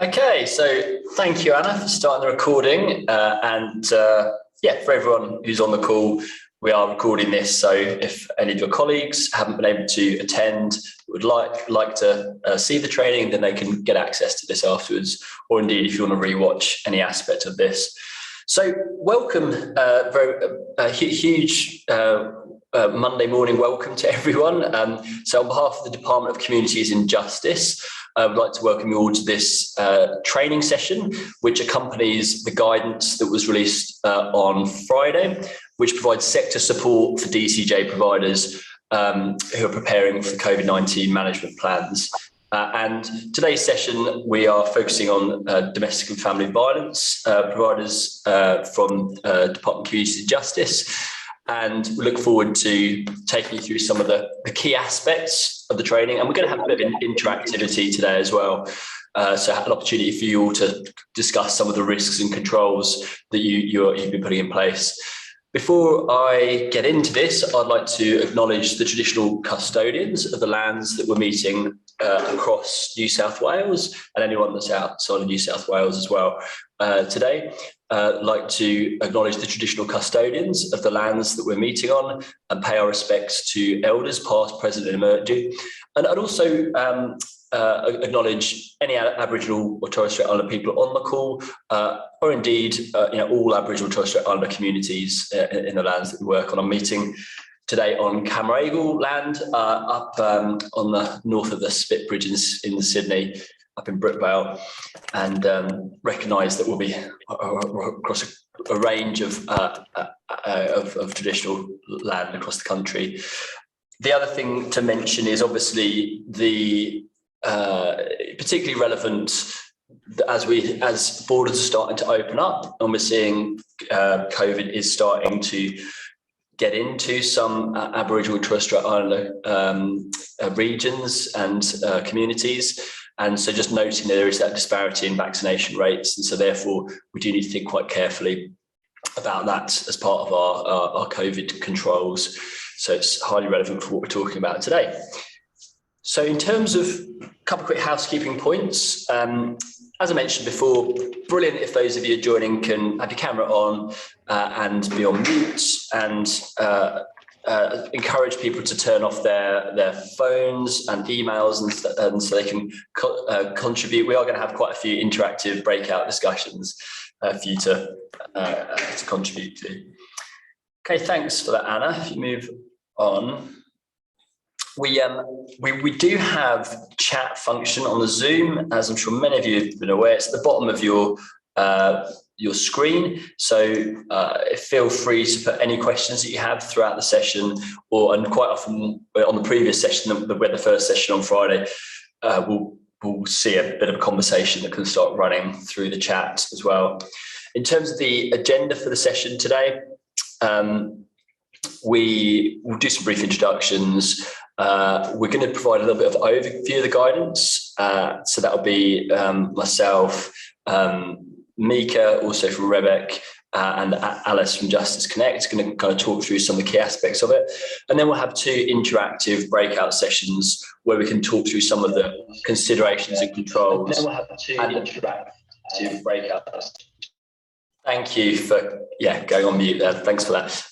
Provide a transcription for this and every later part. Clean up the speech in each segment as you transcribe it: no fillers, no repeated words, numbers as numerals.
Okay, so thank you, Anna, for starting the recording. For everyone who's on the call, we are recording this. So if any of your colleagues haven't been able to attend, would like to see the training, then they can get access to this afterwards. Or indeed, if you want to rewatch any aspect of this. So welcome, huge Monday morning welcome to everyone. So on behalf of the Department of Communities and Justice, I would like to welcome you all to this training session, which accompanies the guidance that was released on Friday, which provides sector support for DCJ providers who are preparing for COVID-19 management plans. And today's session, we are focusing on domestic and family violence providers from Department of Communities and Justice. And we look forward to taking you through some of the key aspects of the training. And we're going to have a bit of interactivity today as well. So an opportunity for you all to discuss some of the risks and controls that you've been putting in place. Before I get into this, I'd like to acknowledge the traditional custodians of the lands that we're meeting across New South Wales and anyone that's outside of New South Wales as well. Today, I'd like to acknowledge the traditional custodians of the lands that we're meeting on and pay our respects to elders past, present and emerging. And I'd also acknowledge any Aboriginal or Torres Strait Islander people on the call, or indeed all Aboriginal Torres Strait Islander communities in the lands that we work on. I'm meeting today on Camaragal land up on the north of the Spit Bridge in Sydney, up in Brookvale, and recognise that we'll be across a range of traditional land across the country. The other thing to mention is obviously the particularly relevant as borders are starting to open up, and we're seeing COVID is starting to get into some Aboriginal Torres Strait Islander regions and communities. And so just noting there is that disparity in vaccination rates. And so therefore, we do need to think quite carefully about that as part of our COVID controls. So it's highly relevant for what we're talking about today. So in terms of a couple of quick housekeeping points, as I mentioned before, brilliant if those of you joining can have your camera on and be on mute, and encourage people to turn off their phones and emails and so they can contribute. We are going to have quite a few interactive breakout discussions for you to contribute to. Okay, thanks for that, Anna. If you move on. We do have chat function on the Zoom, as I'm sure many of you have been aware. It's at the bottom of your screen. So feel free to put any questions that you have throughout the session, and quite often on the previous session, the first session on Friday, we'll see a bit of a conversation that can start running through the chat as well. In terms of the agenda for the session today, we will do some brief introductions. We're going to provide a little bit of overview of the guidance. So that'll be myself, Mika, also from Rebek, and Alice from Justice Connect, going to kind of talk through some of the key aspects of it. And then we'll have two interactive breakout sessions where we can talk through some of the considerations and controls. And then we'll have two interactive breakouts. Thank you for going on mute there. Thanks for that.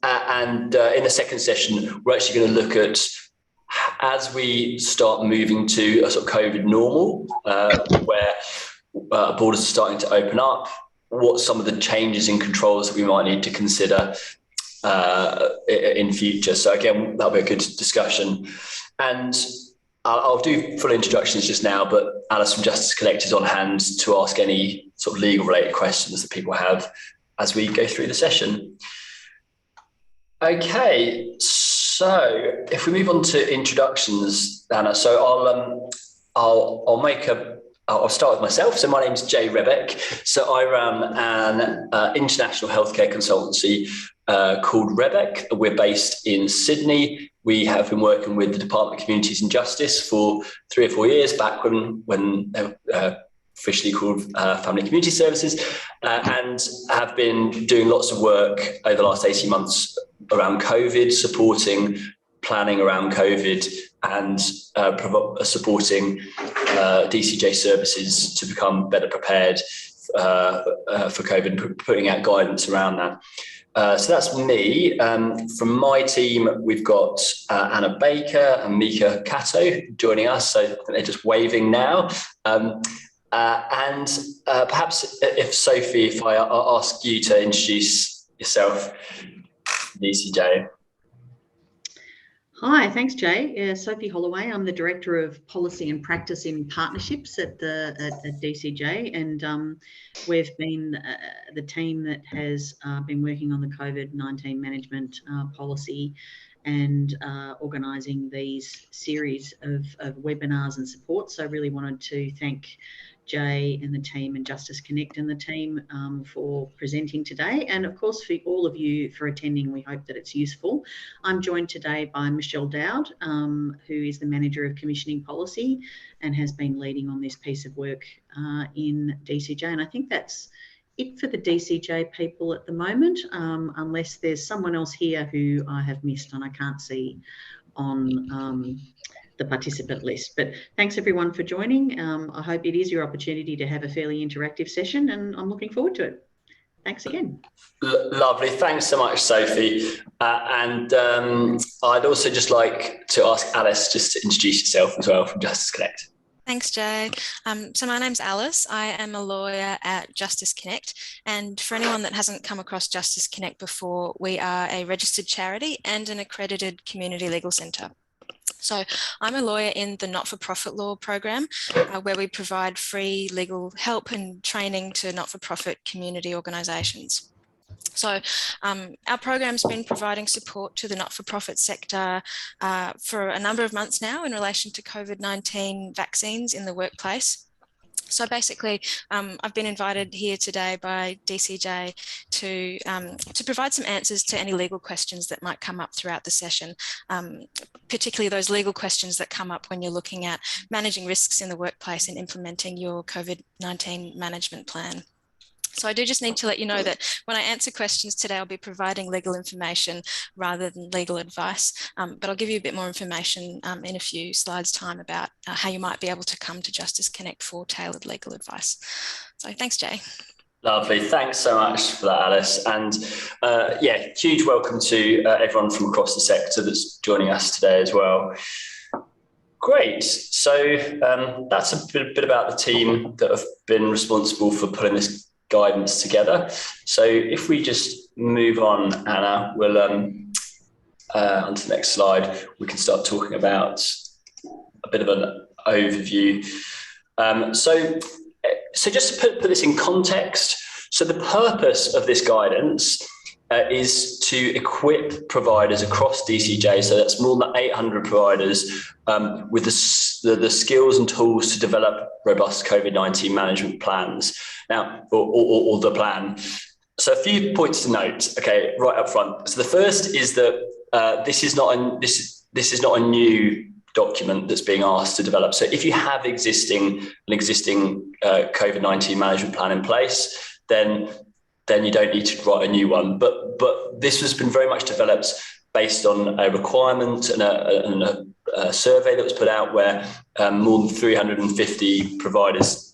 In the second session, we're actually going to look at, as we start moving to a sort of COVID normal, where borders are starting to open up, what some of the changes in controls that we might need to consider in future. So again, that'll be a good discussion. And I'll do full introductions just now, but Alice from Justice Connect is on hand to ask any sort of legal related questions that people have as we go through the session. Okay, so if we move on to introductions, Anna, so I'll start with myself. So my name is Jay Rebek. So I run an international healthcare consultancy called Rebek. We're based in Sydney. We have been working with the Department of Communities and Justice for 3 or 4 years, back when they were officially called Family Community Services, and have been doing lots of work over the last 18 months around COVID, supporting planning around COVID and supporting DCJ services to become better prepared for COVID, putting out guidance around that. So that's me. From my team, we've got Anna Baker and Mika Cato joining us. So they're just waving now. And perhaps if Sophie, if I ask you to introduce yourself, DCJ. Hi, thanks, Jay. Sophie Holloway. I'm the Director of Policy and Practice in Partnerships at DCJ, and we've been the team that has been working on the COVID-19 management policy and organising these series of webinars and support. So I really wanted to thank Jay and the team and Justice Connect and the team for presenting today, and of course for all of you for attending. We hope that it's useful. I'm joined today by Michelle Dowd, who is the Manager of Commissioning Policy and has been leading on this piece of work in DCJ, and I think that's it for the DCJ people at the moment, unless there's someone else here who I have missed and I can't see on the participant list. But thanks everyone for joining. I hope it is your opportunity to have a fairly interactive session, and I'm looking forward to it. Thanks again. Lovely. Thanks so much, Sophie. And I'd also just like to ask Alice just to introduce yourself as well from Justice Connect. Thanks, Jay. So my name's Alice. I am a lawyer at Justice Connect. And for anyone that hasn't come across Justice Connect before, we are a registered charity and an accredited community legal centre. So I'm a lawyer in the not-for-profit law program, where we provide free legal help and training to not-for-profit community organisations. So our program's been providing support to the not-for-profit sector for a number of months now in relation to COVID-19 vaccines in the workplace. So basically, I've been invited here today by DCJ to provide some answers to any legal questions that might come up throughout the session, particularly those legal questions that come up when you're looking at managing risks in the workplace and implementing your COVID-19 management plan. So I do just need to let you know that when I answer questions today, I'll be providing legal information rather than legal advice, but I'll give you a bit more information in a few slides' time about how you might be able to come to Justice Connect for tailored legal advice. So thanks, Jay. Lovely. Thanks so much for that, Alice. And yeah, huge welcome to everyone from across the sector that's joining us today as well. Great. So that's a bit about the team that have been responsible for putting this guidance together. So if we just move on, Anna, we'll on to the next slide, we can start talking about a bit of an overview. So just to put this in context, so the purpose of this guidance is to equip providers across DCJ, so that's more than 800 providers, with the skills and tools to develop robust COVID-19 management plans. Now, or the plan. So a few points to note, okay, right up front. So the first is that this is not a new document that's being asked to develop. So if you have an existing COVID-19 management plan in place, then you don't need to write a new one. But this has been very much developed based on a requirement and a survey that was put out where more than 350 providers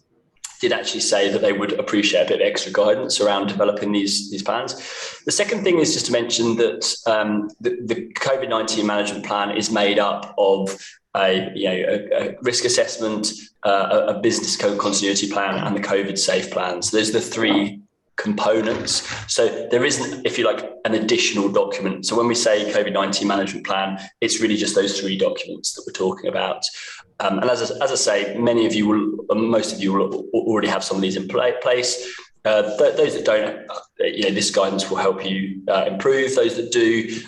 did actually say that they would appreciate a bit of extra guidance around developing these plans. The second thing is just to mention that the COVID-19 management plan is made up of a risk assessment, a business continuity plan, and the COVID safe plan. So those are the three components. So there isn't, if you like, an additional document. So when we say COVID-19 management plan, it's really just those three documents that we're talking about. And as I say, most of you will already have some of these in place. Those that don't, this guidance will help you improve. Those that do,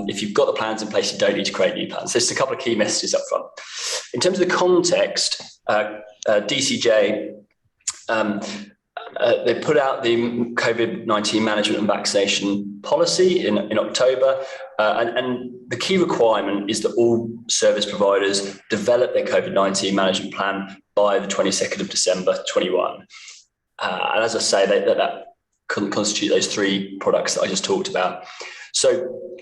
if you've got the plans in place, you don't need to create new plans. So just a couple of key messages up front. In terms of the context, DCJ, they put out the COVID-19 management and vaccination policy in October, and the key requirement is that all service providers develop their COVID-19 management plan by the 22nd of December 21. And as I say, that constitute those three products that I just talked about. So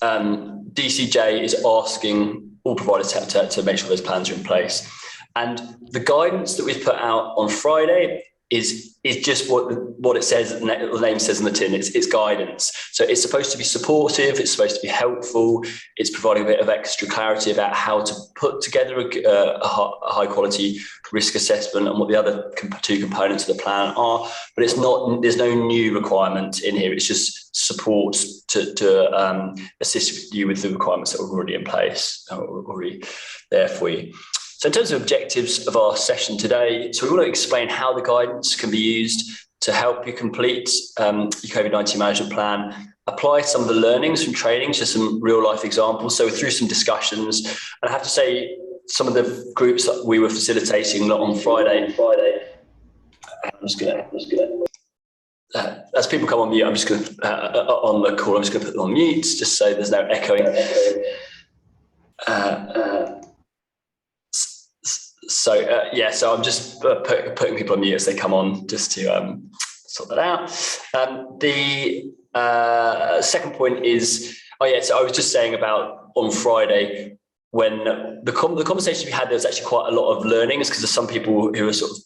DCJ is asking all providers to make sure those plans are in place. And the guidance that we've put out on Friday is just what it says, the name says in the tin. It's guidance. So it's supposed to be supportive, it's supposed to be helpful, it's providing a bit of extra clarity about how to put together a high quality risk assessment and what the other two components of the plan are. But it's not, there's no new requirement in here, it's just support to assist you with the requirements that are already in place, already there for you. So in terms of objectives of our session today, so we want to explain how the guidance can be used to help you complete your COVID-19 management plan, apply some of the learnings from training to some real life examples. So through some discussions, and I have to say some of the groups that we were facilitating on Friday, as people come on mute, I'm just going to, on the call, I'm just going to put them on mute, just so there's no echoing. So I'm just putting people on mute as they come on, just to sort that out. The second point is, so I was just saying about on Friday, when the conversation we had, there was actually quite a lot of learnings, because there's some people who are sort of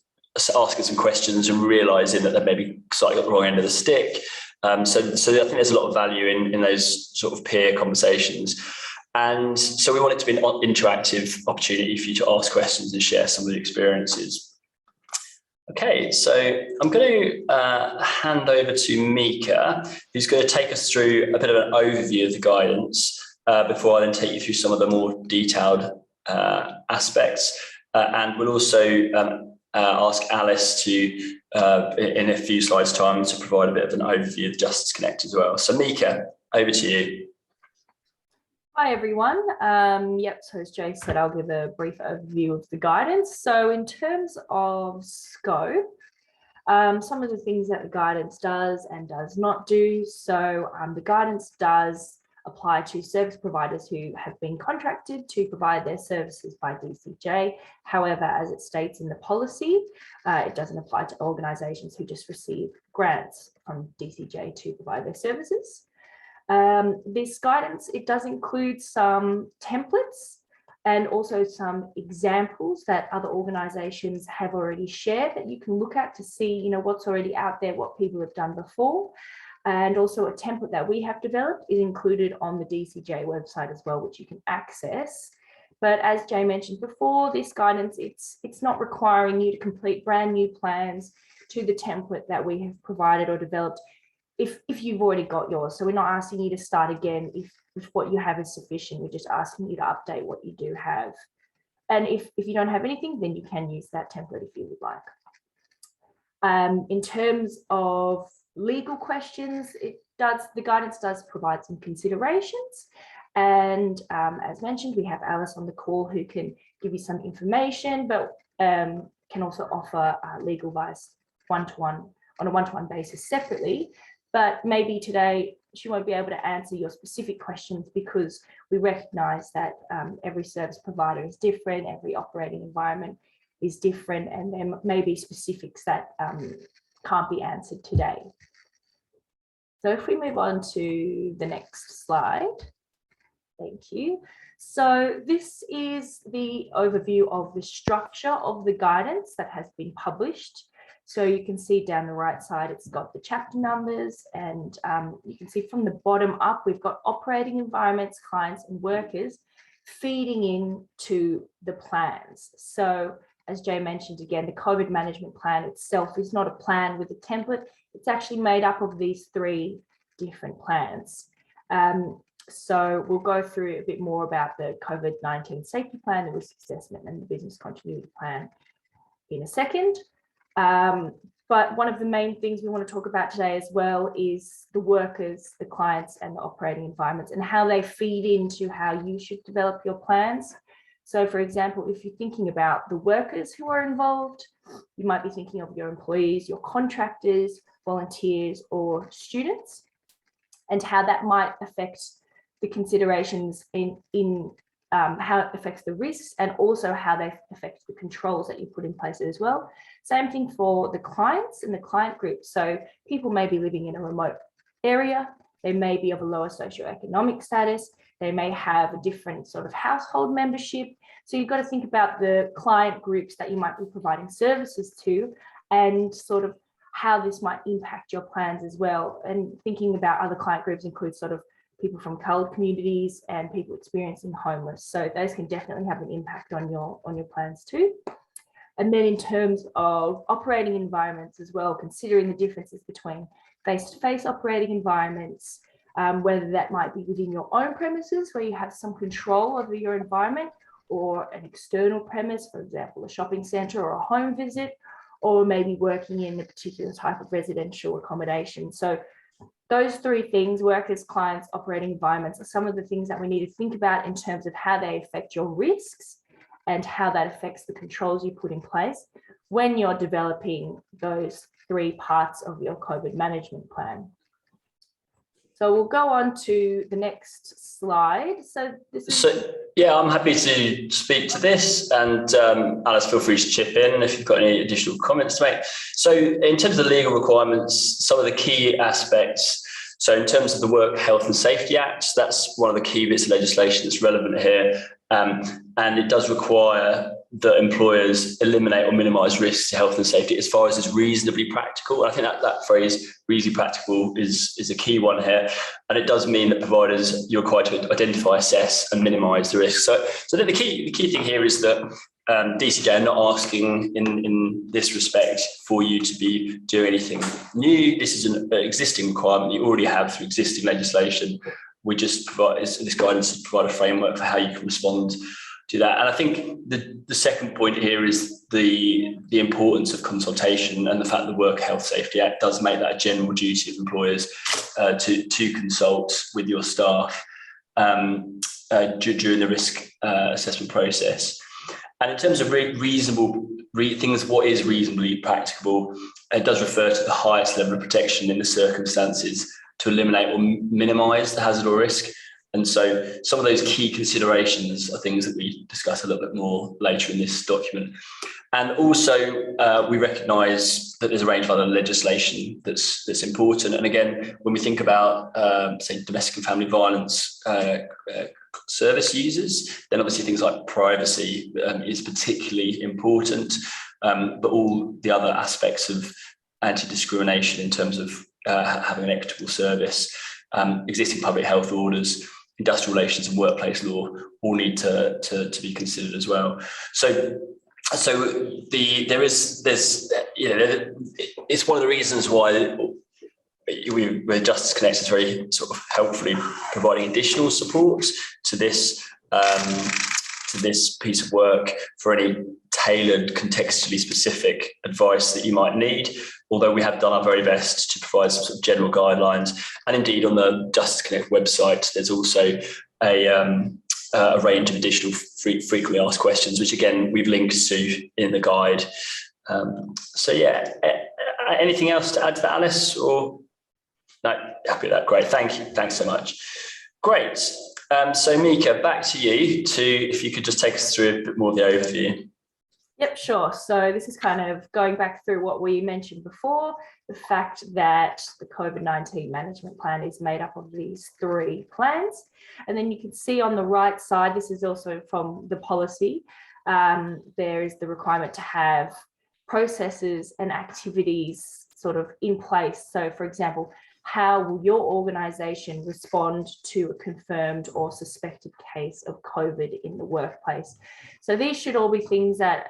asking some questions and realising that they maybe slightly got the wrong end of the stick. So I think there's a lot of value in those sort of peer conversations. And so we want it to be an interactive opportunity for you to ask questions and share some of the experiences. Okay, so I'm going to hand over to Mika, who's going to take us through a bit of an overview of the guidance before I then take you through some of the more detailed aspects. And we'll also ask Alice to, in a few slides' time, to provide a bit of an overview of Justice Connect as well. So Mika, over to you. Hi everyone. So as Jay said, I'll give a brief overview of the guidance. So in terms of scope, some of the things that the guidance does and does not do. So the guidance does apply to service providers who have been contracted to provide their services by DCJ. However, as it states in the policy, it doesn't apply to organisations who just receive grants from DCJ to provide their services. This guidance, it does include some templates and also some examples that other organisations have already shared that you can look at to see, what's already out there, what people have done before. And also a template that we have developed is included on the DCJ website as well, which you can access. But as Jay mentioned before, this guidance, it's not requiring you to complete brand new plans to the template that we have provided or developed if you've already got yours. So we're not asking you to start again if what you have is sufficient. We're just asking you to update what you do have. And if you don't have anything, then you can use that template if you would like. In terms of legal questions, the guidance does provide some considerations. And as mentioned, we have Alice on the call who can give you some information, but can also offer legal advice on a one-to-one basis separately. But maybe today she won't be able to answer your specific questions because we recognise that every service provider is different, every operating environment is different, and there may be specifics that can't be answered today. So if we move on to the next slide, thank you. So this is the overview of the structure of the guidance that has been published. So you can see down the right side, it's got the chapter numbers, and you can see from the bottom up, we've got operating environments, clients and workers feeding into the plans. So as Jay mentioned again, the COVID management plan itself is not a plan with a template. It's actually made up of these three different plans. So we'll go through a bit more about the COVID-19 safety plan, the risk assessment and the business continuity plan in a second. But one of the main things we want to talk about today as well is the workers, the clients and the operating environments and how they feed into how you should develop your plans. So for example, if you're thinking about the workers who are involved, you might be thinking of your employees, your contractors, volunteers or students, and how that might affect the considerations in how it affects the risks and also how they affect the controls that you put in place as well. Same thing for the clients and the client group. So people may be living in a remote area They may be of a lower socioeconomic status. They may have a different sort of household membership. So you've got to think about the client groups that you might be providing services to, and sort of how this might impact your plans as well. And thinking about other client groups includes sort of people from coloured communities and people experiencing homeless. So those can definitely have an impact on your plans too. And then in terms of operating environments as well, considering the differences between face-to-face operating environments, whether that might be within your own premises where you have some control over your environment, or an external premise, for example, a shopping centre or a home visit, or maybe working in a particular type of residential accommodation. So those three things, workers, clients, operating environments, are some of the things that we need to think about in terms of how they affect your risks and how that affects the controls you put in place when you're developing those three parts of your COVID management plan. So we'll go on to the next slide. So this is... yeah, I'm happy to speak to this, and Alice, feel free to chip in if you've got any additional comments to make. So in terms of the legal requirements, some of the key aspects, so in terms of the Work Health and Safety Act, that's one of the key bits of legislation that's relevant here. And it does require that employers eliminate or minimise risks to health and safety as far as is reasonably practical. And I think that phrase, reasonably practical, is a key one here. And it does mean that providers, you're required to identify, assess and minimise the risks. So I think the key thing here is that DCJ are not asking in this respect for you to be doing anything new. This is an existing requirement you already have through existing legislation. We just provide this guidance to provide a framework for how you can respond to that. And I think the second point here is the importance of consultation, and the fact that the Work Health Safety Act does make that a general duty of employers to consult with your staff during the risk assessment process. And in terms of reasonable things, what is reasonably practicable, it does refer to the highest level of protection in the circumstances to eliminate or minimise the hazard or risk. And so some of those key considerations are things that we discuss a little bit more later in this document. And also we recognise that there's a range of other legislation that's important. And again, when we think about, say, domestic and family violence service users, then obviously things like privacy is particularly important, but all the other aspects of anti-discrimination in terms of having an equitable service, existing public health orders, industrial relations and workplace law all need to be considered as well. So it's one of the reasons why where Justice Connect is very sort of helpfully providing additional support to this piece of work for any tailored, contextually specific advice that you might need. Although we have done our very best to provide some sort of general guidelines, and indeed on the Justice Connect website, there's also a range of additional frequently asked questions, which again we've linked to in the guide. So yeah, anything else to add to that, Alice? Or no, happy with that. Great, thank you. Thanks so much. Great. So Mika, back to you if you could just take us through a bit more of the overview. Yep, sure. So this is kind of going back through what we mentioned before, the fact that the COVID-19 management plan is made up of these three plans. And then you can see on the right side, this is also from the policy, there is the requirement to have processes and activities sort of in place. So for example, how will your organisation respond to a confirmed or suspected case of COVID in the workplace? So these should all be things that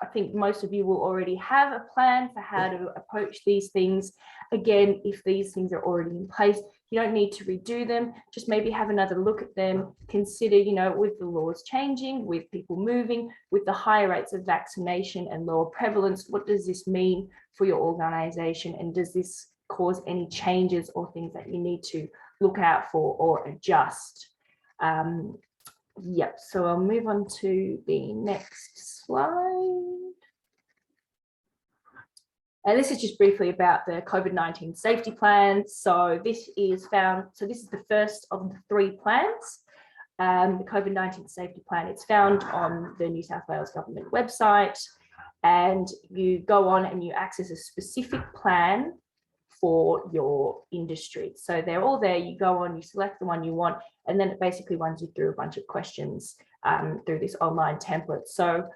I think most of you will already have a plan for how to approach these things. Again, if these things are already in place, you don't need to redo them. Just maybe have another look at them. Consider, with the laws changing, with people moving, with the higher rates of vaccination and lower prevalence, what does this mean for your organisation? And does this cause any changes or things that you need to look out for or adjust? Yep, so I'll move on to the next slide. And this is just briefly about the COVID-19 safety plan. So this is the first of the three plans. The COVID-19 safety plan, it's found on the New South Wales government website, and you go on and you access a specific plan for your industry. So they're all there. You go on, you select the one you want, and then it basically runs you through a bunch of questions through this online template. So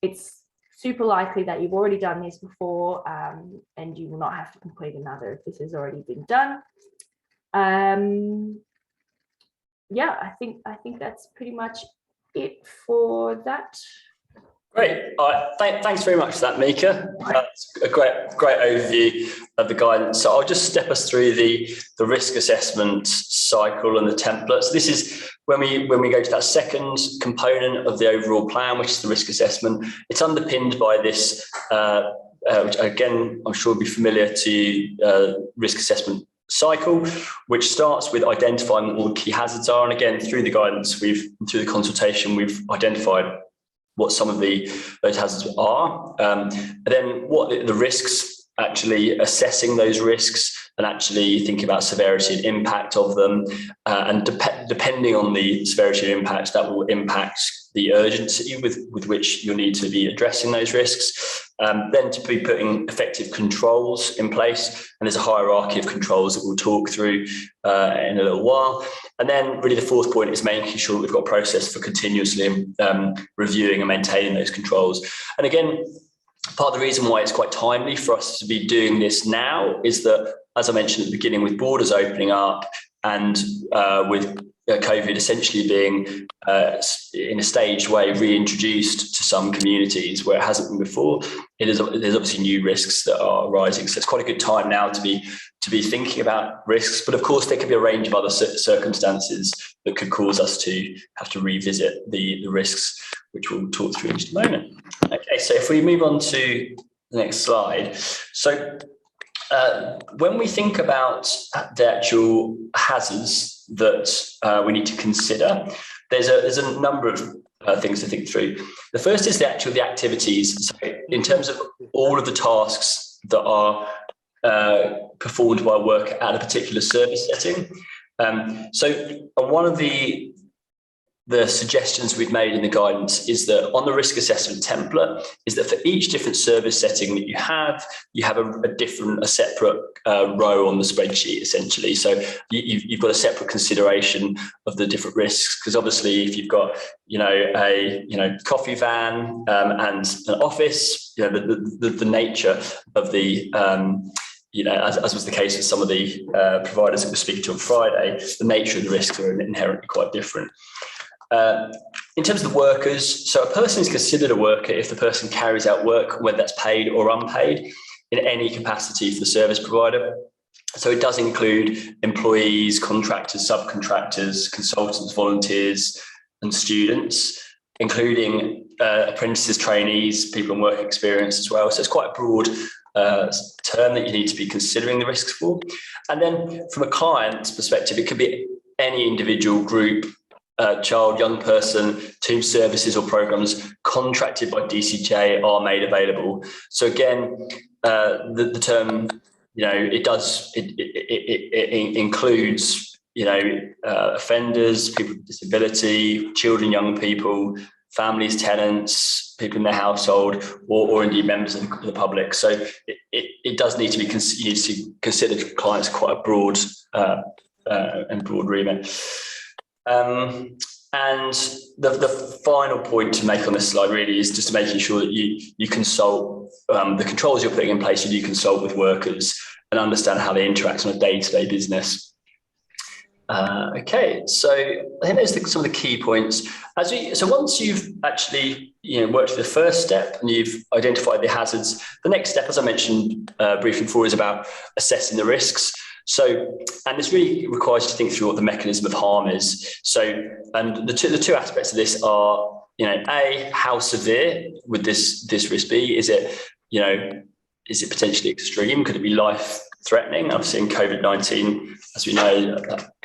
it's super likely that you've already done this before, and you will not have to complete another if this has already been done. Yeah, I think that's pretty much it for that. Great. Thanks very much for that, Mika. That's a great overview of the guidance. So I'll just step us through the risk assessment cycle and the template. So this is when we go to that second component of the overall plan, which is the risk assessment. It's underpinned by this, which again, I'm sure will be familiar to risk assessment cycle, which starts with identifying what all the key hazards are. And again, through the guidance, through the consultation, we've identified what some of those hazards are, and then what the risks, actually assessing those risks and actually thinking about severity and impact of them, and depending on the severity and impact, that will impact the urgency with which you'll need to be addressing those risks. Then to be putting effective controls in place, and there's a hierarchy of controls that we'll talk through in a little while. And then really the fourth point is making sure we've got a process for continuously reviewing and maintaining those controls. And again, part of the reason why it's quite timely for us to be doing this now is that, as I mentioned at the beginning, with borders opening up and with COVID essentially being in a staged way reintroduced to some communities where it hasn't been before, there's obviously new risks that are arising. So it's quite a good time now to be thinking about risks. But of course, there could be a range of other circumstances that could cause us to have to revisit the risks, which we'll talk through in just a moment. Okay, so if we move on to the next slide. So when we think about the actual hazards that we need to consider, there's a number of things to think through. The first is the activities. So in terms of all of the tasks that are performed by work at a particular service setting. So one of the suggestions we've made in the guidance is that on the risk assessment template is that for each different service setting that you have a separate row on the spreadsheet, essentially. So you've got a separate consideration of the different risks, because obviously if you've got a coffee van and an office, the nature of the as was the case with some of the providers that we're speaking to on Friday, the nature of the risks are inherently quite different. In terms of the workers, so a person is considered a worker if the person carries out work, whether that's paid or unpaid, in any capacity for the service provider. So it does include employees, contractors, subcontractors, consultants, volunteers, and students, including apprentices, trainees, people in work experience as well. So it's quite a broad term that you need to be considering the risks for. And then from a client's perspective, it could be any individual, group, child, young person, to whom services or programs contracted by DCJ are made available. So again, the term, it includes, offenders, people with disability, children, young people, families, tenants, people in their household, or indeed members of the public. So it does need to be considered clients quite a broad and broad remit. And the final point to make on this slide really is just making sure that you consult the controls you're putting in place, and you consult with workers and understand how they interact on a day-to-day business. Okay, so I think those are some of the key points. So once you've actually worked through the first step and you've identified the hazards, the next step, as I mentioned briefly before, is about assessing the risks. So, and this really requires you to think through what the mechanism of harm is. So, and the two aspects of this are, A, how severe would this risk be? Is it potentially extreme? Could it be life-threatening? Obviously, in COVID-19, as we know,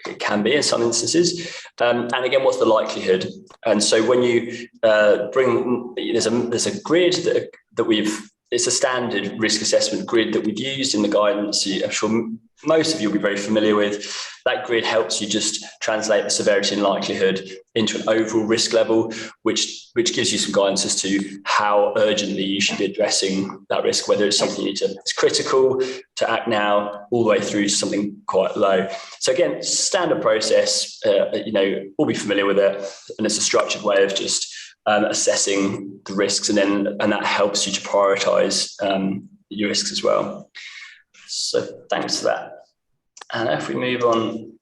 it can be in some instances. And again, what's the likelihood? And so, when you there's a grid that we've. It's a standard risk assessment grid that we've used in the guidance. I'm sure most of you will be very familiar with. That grid helps you just translate the severity and likelihood into an overall risk level, which gives you some guidance as to how urgently you should be addressing that risk, whether it's something it's critical to act now, all the way through to something quite low. So again, standard process, we'll be familiar with it, and it's a structured way of just assessing the risks, and that helps you to prioritise your risks as well. So thanks for that. And if we move on,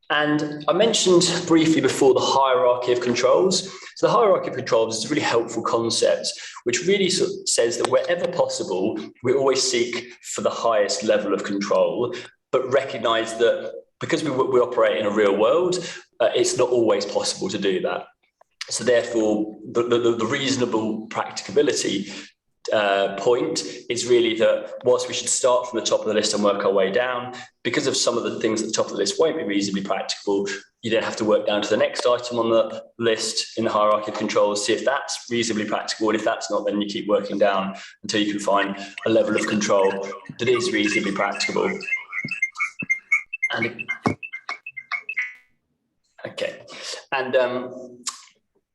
and I mentioned briefly before the hierarchy of controls. So the hierarchy of controls is a really helpful concept, which really sort of says that wherever possible, we always seek for the highest level of control, but recognise that because we operate in a real world, it's not always possible to do that. So therefore, the reasonable practicability point is really that whilst we should start from the top of the list and work our way down, because of some of the things at the top of the list won't be reasonably practicable, you then have to work down to the next item on the list in the hierarchy of controls, see if that's reasonably practical, and if that's not, then you keep working down until you can find a level of control that is reasonably practicable.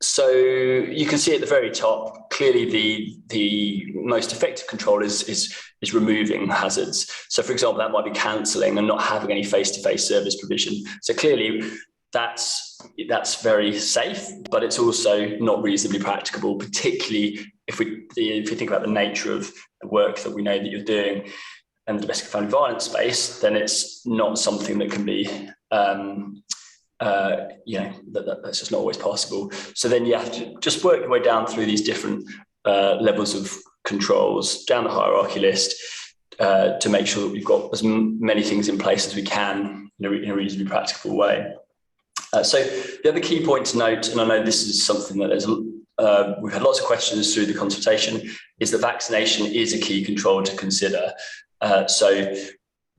So you can see at the very top, clearly the most effective control is removing hazards. So for example, that might be cancelling and not having any face-to-face service provision. So clearly that's very safe, but it's also not reasonably practicable, particularly if you think about the nature of the work that we know that you're doing in the domestic family violence space, then it's not something that can be that's just not always possible. So then you have to just work your way down through these different levels of controls down the hierarchy list to make sure that we've got as many things in place as we can in a reasonably practical way. So the other key point to note, and I know this is something that we've had lots of questions through the consultation, is that vaccination is a key control to consider. So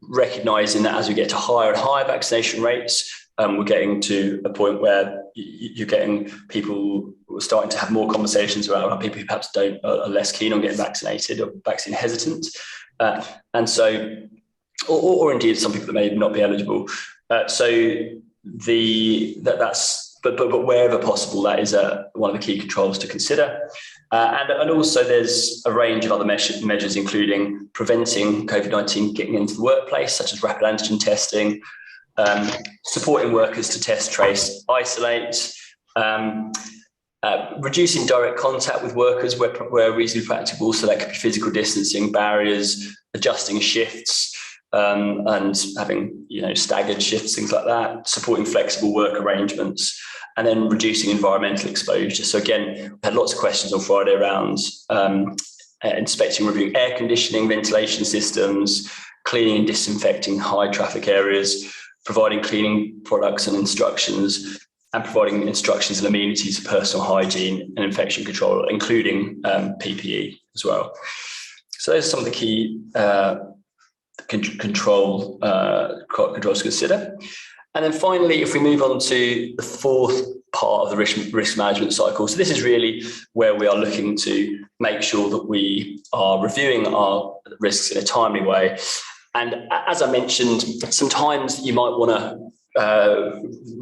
recognising that as we get to higher and higher vaccination rates, we're getting to a point where you're getting people starting to have more conversations around people who perhaps are less keen on getting vaccinated or vaccine hesitant. And so, or indeed some people that may not be eligible. But wherever possible, that is one of the key controls to consider. And also there's a range of other measures, including preventing COVID-19 getting into the workplace, such as rapid antigen testing, supporting workers to test, trace, isolate, reducing direct contact with workers where reasonably practicable. So that could be physical distancing, barriers, adjusting shifts, and having staggered shifts, things like that, supporting flexible work arrangements, and then reducing environmental exposure. So again, we had lots of questions on Friday around inspecting, reviewing air conditioning, ventilation systems, cleaning and disinfecting high traffic areas, providing cleaning products and instructions, and providing instructions and amenities for personal hygiene and infection control, including PPE as well. So those are some of the key controls to consider. And then finally, if we move on to the fourth part of the risk management cycle, so this is really where we are looking to make sure that we are reviewing our risks in a timely way. And as I mentioned, sometimes you might want to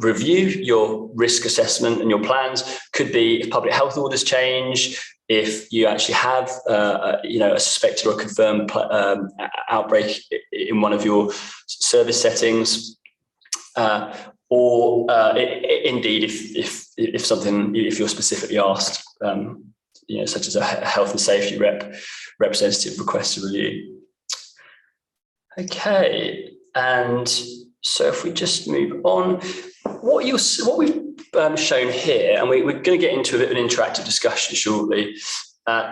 review your risk assessment and your plans. Could be if public health orders change, if you actually have a suspected or confirmed outbreak in one of your service settings, or indeed if you're specifically asked, such as a health and safety representative requests a review. Okay, and so if we just move on, what we've shown here, and we're going to get into a bit of an interactive discussion shortly,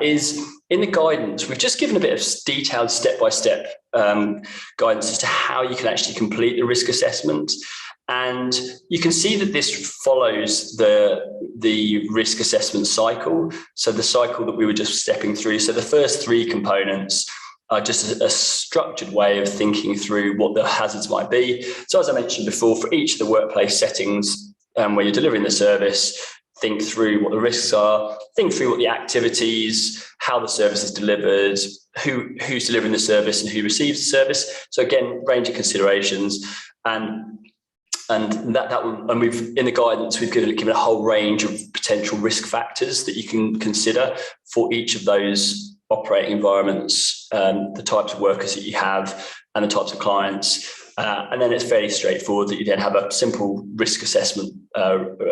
is in the guidance, we've just given a bit of detailed step-by-step guidance as to how you can actually complete the risk assessment. And you can see that this follows the risk assessment cycle. So the cycle that we were just stepping through. So the first three components are just a structured way of thinking through what the hazards might be. So as I mentioned before, for each of the workplace settings where you're delivering the service, think through what the risks are, think through what the activities, how the service is delivered, who's delivering the service and who receives the service. So again, range of considerations, and we've in the guidance we've given a whole range of potential risk factors that you can consider for each of those operating environments, the types of workers that you have and the types of clients. And then it's fairly straightforward that you then have a simple risk assessment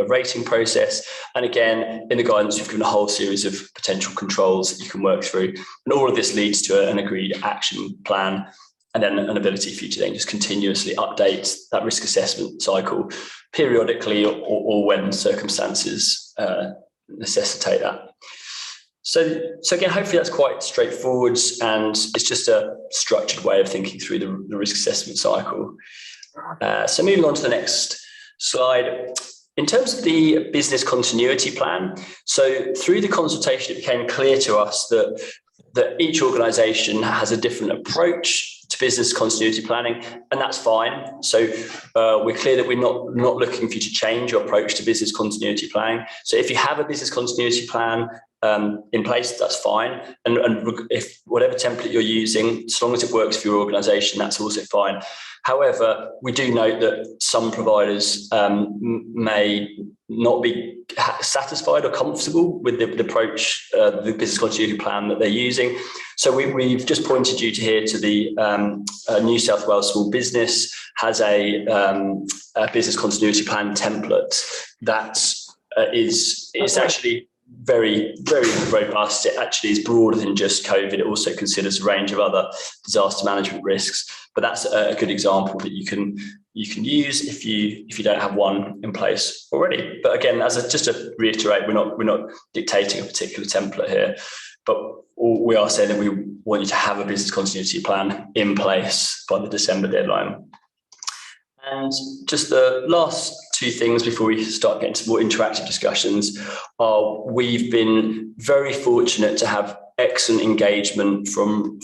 rating process. And again, in the guidance, we've given a whole series of potential controls that you can work through. And all of this leads to an agreed action plan, and then an ability for you to then just continuously update that risk assessment cycle periodically or when circumstances necessitate that. So again, hopefully that's quite straightforward, and it's just a structured way of thinking through the risk assessment cycle. So moving on to the next slide. In terms of the business continuity plan, so through the consultation, it became clear to us that each organisation has a different approach to business continuity planning, and that's fine. So we're clear that we're not looking for you to change your approach to business continuity planning. So if you have a business continuity plan in place, that's fine. And if whatever template you're using, as long as it works for your organisation, that's also fine. However, we do note that some providers may not be satisfied or comfortable with the approach, the business continuity plan that they're using. So we've just pointed you here to the New South Wales Small Business has a business continuity plan template that is actually very, very robust. It actually is broader than just COVID. It also considers a range of other disaster management risks. But that's a good example that you can use if you don't have one in place already. But again, just to reiterate, we're not dictating a particular template here, but we are saying that we want you to have a business continuity plan in place by the December deadline. And just the last two things before we start getting to more interactive discussions are we've been very fortunate to have excellent engagement from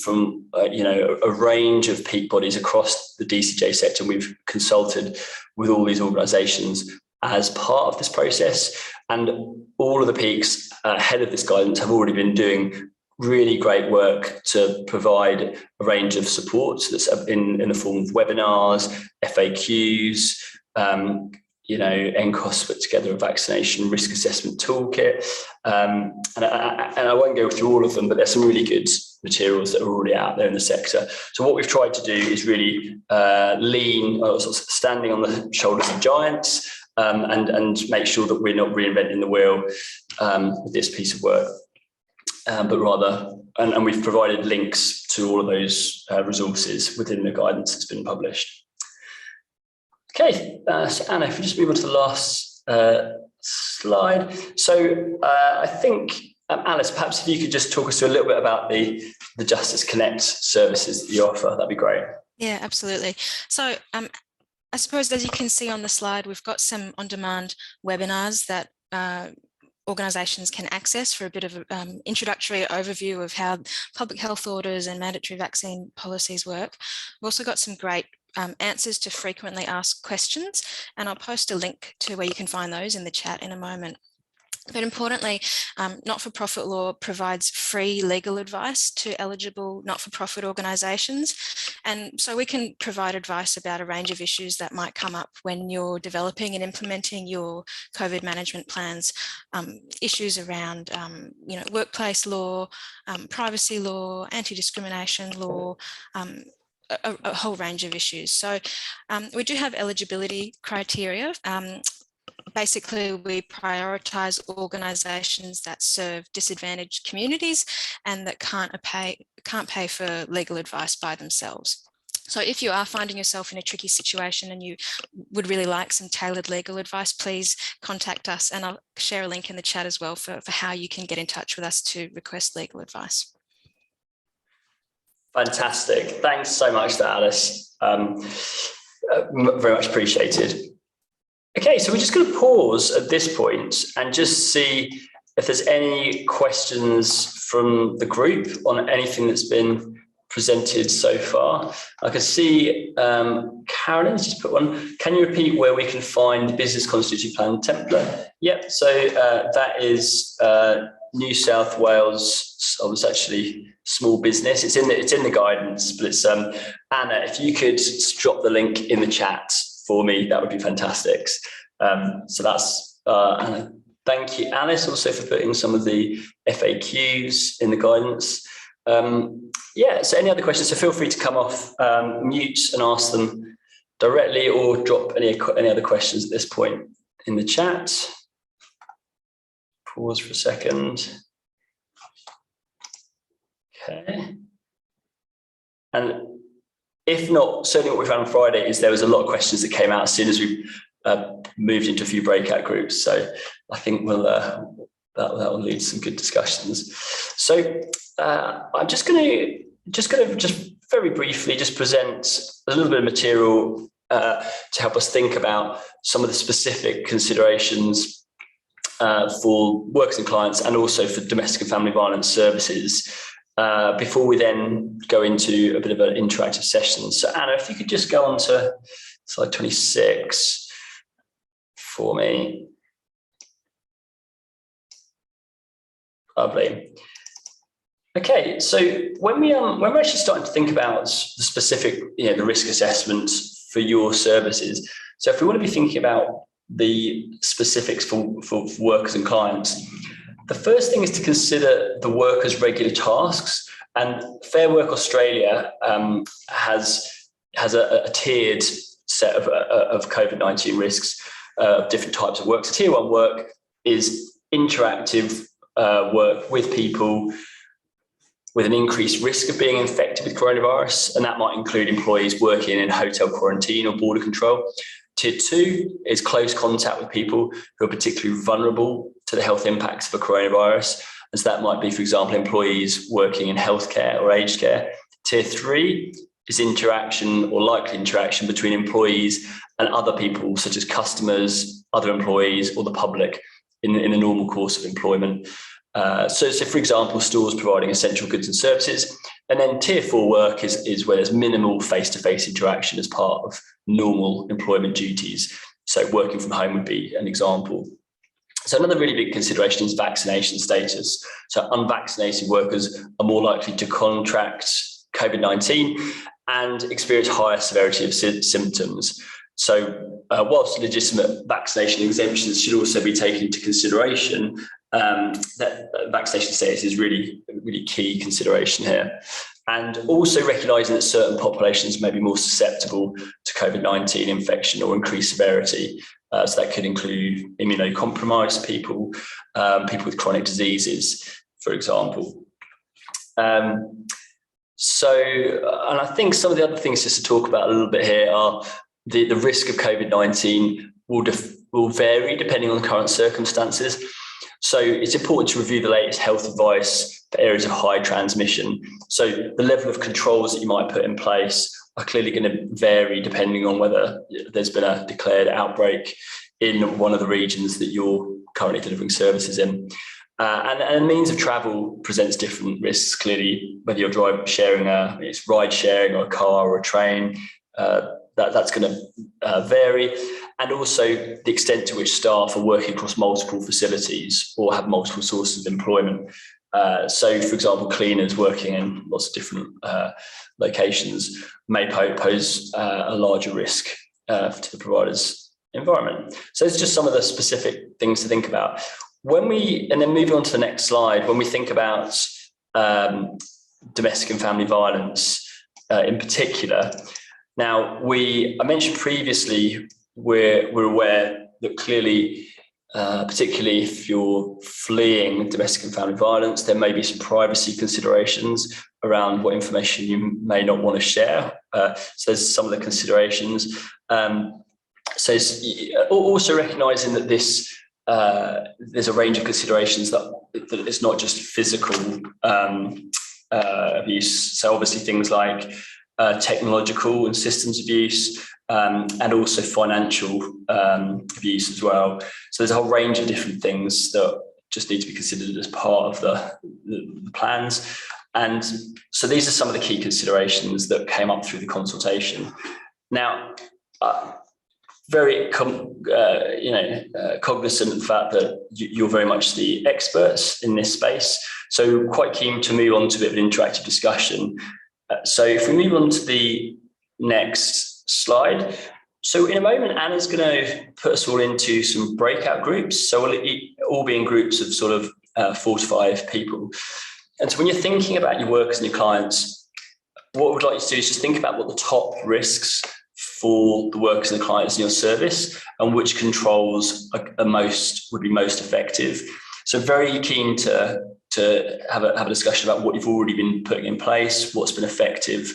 a range of peak bodies across the DCJ sector. We've consulted with all these organisations as part of this process, and all of the peaks ahead of this guidance have already been doing really great work to provide a range of support that's in the form of webinars, FAQs, NCOS put together a vaccination risk assessment toolkit. And I won't go through all of them, but there's some really good materials that are already out there in the sector. So what we've tried to do is really standing on the shoulders of giants and make sure that we're not reinventing the wheel with this piece of work. But rather, and we've provided links to all of those resources within the guidance that's been published. Okay, so Anna, if we just move on to the last slide. So I think, Alice, perhaps if you could just talk us through a little bit about the Justice Connect services that you offer, that'd be great. Yeah, absolutely. So I suppose, as you can see on the slide, we've got some on-demand webinars that organisations can access for a bit of an introductory overview of how public health orders and mandatory vaccine policies work. We've also got some great answers to frequently asked questions, and I'll post a link to where you can find those in the chat in a moment. But importantly, not-for-profit law provides free legal advice to eligible not-for-profit organisations. And so we can provide advice about a range of issues that might come up when you're developing and implementing your COVID management plans, issues around workplace law, privacy law, anti-discrimination law, a whole range of issues. So we do have eligibility criteria. Basically, we prioritise organisations that serve disadvantaged communities and that can't pay for legal advice by themselves. So if you are finding yourself in a tricky situation and you would really like some tailored legal advice, please contact us, and I'll share a link in the chat as well for how you can get in touch with us to request legal advice. Fantastic. Thanks so much for that, Alice. Very much appreciated. Okay, so we're just going to pause at this point and just see if there's any questions from the group on anything that's been presented so far. I can see Carolyn's just put one. Can you repeat where we can find the business constituency plan template? Yep, so that is New South Wales. Oh, it's actually small business. It's in the guidance, but it's Anna. If you could drop the link in the chat for me, that would be fantastic. So that's Anna. Thank you, Alice, also for putting some of the FAQs in the guidance. Yeah, so any other questions? So feel free to come off mute and ask them directly, or drop any other questions at this point in the chat. Pause for a second. Okay. And if not, certainly what we found on Friday is there was a lot of questions that came out as soon as we moved into a few breakout groups. So I think that will lead to some good discussions. So I'm just going to very briefly just present a little bit of material to help us think about some of the specific considerations for workers and clients, and also for domestic and family violence services, before we then go into a bit of an interactive session. So Anna, if you could just go on to slide 26 for me. Lovely. Okay, so when we're actually starting to think about the specific, the risk assessment for your services. So if we want to be thinking about the specifics for workers and clients, the first thing is to consider the workers' regular tasks. And Fair Work Australia has a tiered set of COVID-19 risks of different types of work. So tier 1 work is interactive work with people with an increased risk of being infected with coronavirus, and that might include employees working in hotel quarantine or border control. Tier 2 is close contact with people who are particularly vulnerable to the health impacts of a coronavirus, as that might be, for example, employees working in healthcare or aged care. Tier 3 is interaction or likely interaction between employees and other people, such as customers, other employees, or the public in the normal course of employment. So for example, stores providing essential goods and services. And then tier 4 work is where there's minimal face-to-face interaction as part of normal employment duties. So working from home would be an example. So another really big consideration is vaccination status. So unvaccinated workers are more likely to contract COVID-19 and experience higher severity of symptoms. So whilst legitimate vaccination exemptions should also be taken into consideration, that vaccination status is really key consideration here. And also recognising that certain populations may be more susceptible to COVID-19 infection or increased severity. So that could include immunocompromised people, people with chronic diseases, for example. And I think some of the other things just to talk about a little bit here are the risk of COVID-19 will vary depending on the current circumstances. So it's important to review the latest health advice for areas of high transmission. So the level of controls that you might put in place are clearly going to vary depending on whether there's been a declared outbreak in one of the regions that you're currently delivering services in. And means of travel presents different risks, clearly, whether you're sharing it's ride sharing or a car or a train, that's going to vary. And also the extent to which staff are working across multiple facilities or have multiple sources of employment. So, for example, cleaners working in lots of different locations may pose a larger risk to the provider's environment. So it's just some of the specific things to think about. And then moving on to the next slide, when we think about domestic and family violence in particular. Now, I mentioned previously, we're aware that clearly, particularly if you're fleeing domestic and family violence, there may be some privacy considerations around what information you may not want to share. So there's some of the considerations. So also recognising that there's a range of considerations that it's not just physical abuse. So obviously things like technological and systems abuse, and also financial abuse as well. So there's a whole range of different things that just need to be considered as part of the plans. And so these are some of the key considerations that came up through the consultation. Now, very cognizant of the fact that you're very much the experts in this space. So quite keen to move on to a bit of an interactive discussion. So if we move on to the next slide. So in a moment, Anna's going to put us all into some breakout groups. So we'll all be in groups of sort of 4 to 5 people. And so when you're thinking about your workers and your clients, what we'd like you to do is just think about what the top risks for the workers and the clients in your service and which controls would be most effective. So very keen to have a discussion about what you've already been putting in place, what's been effective,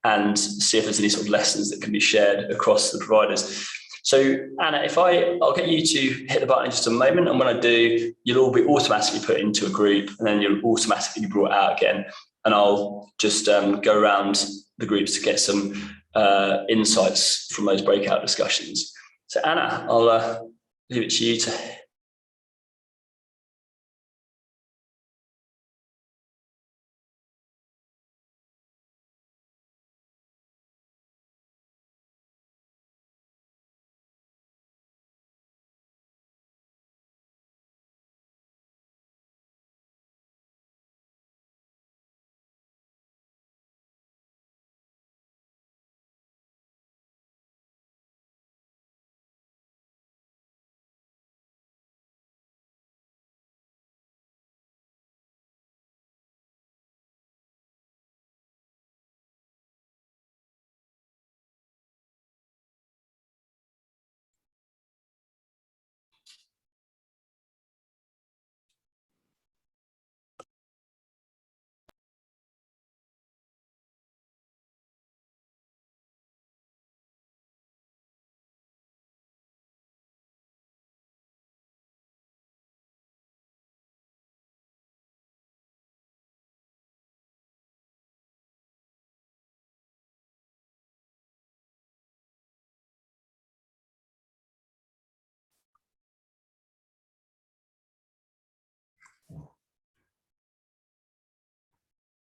and see if there's any sort of lessons that can be shared across the providers. So Anna, I'll get you to hit the button in just a moment, and when I do, you'll all be automatically put into a group, and then you'll automatically be brought out again. And I'll just go around the groups to get some insights from those breakout discussions. So Anna, I'll leave it to you to.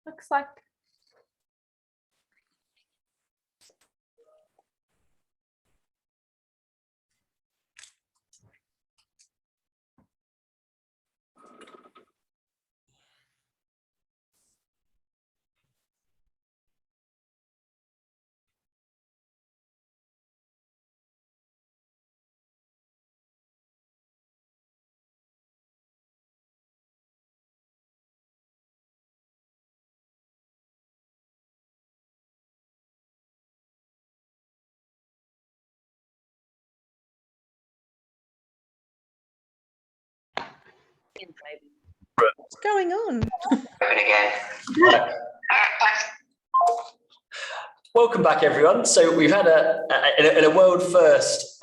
Looks like What's going on? Welcome back, everyone. So we've had in a world first,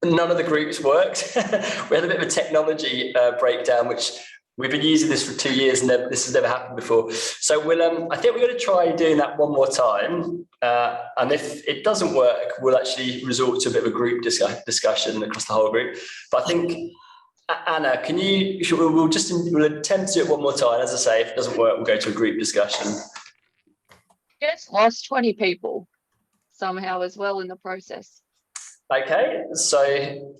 none of the groups worked. We had a bit of a technology breakdown, which we've been using this for 2 years and this has never happened before. So I think we're going to try doing that one more time. And if it doesn't work, we'll actually resort to a bit of a group discussion across the whole group. But I think, Anna, we'll attempt to do it one more time. As I say, if it doesn't work, we'll go to a group discussion. Just lost 20 people somehow as well in the process. Okay, so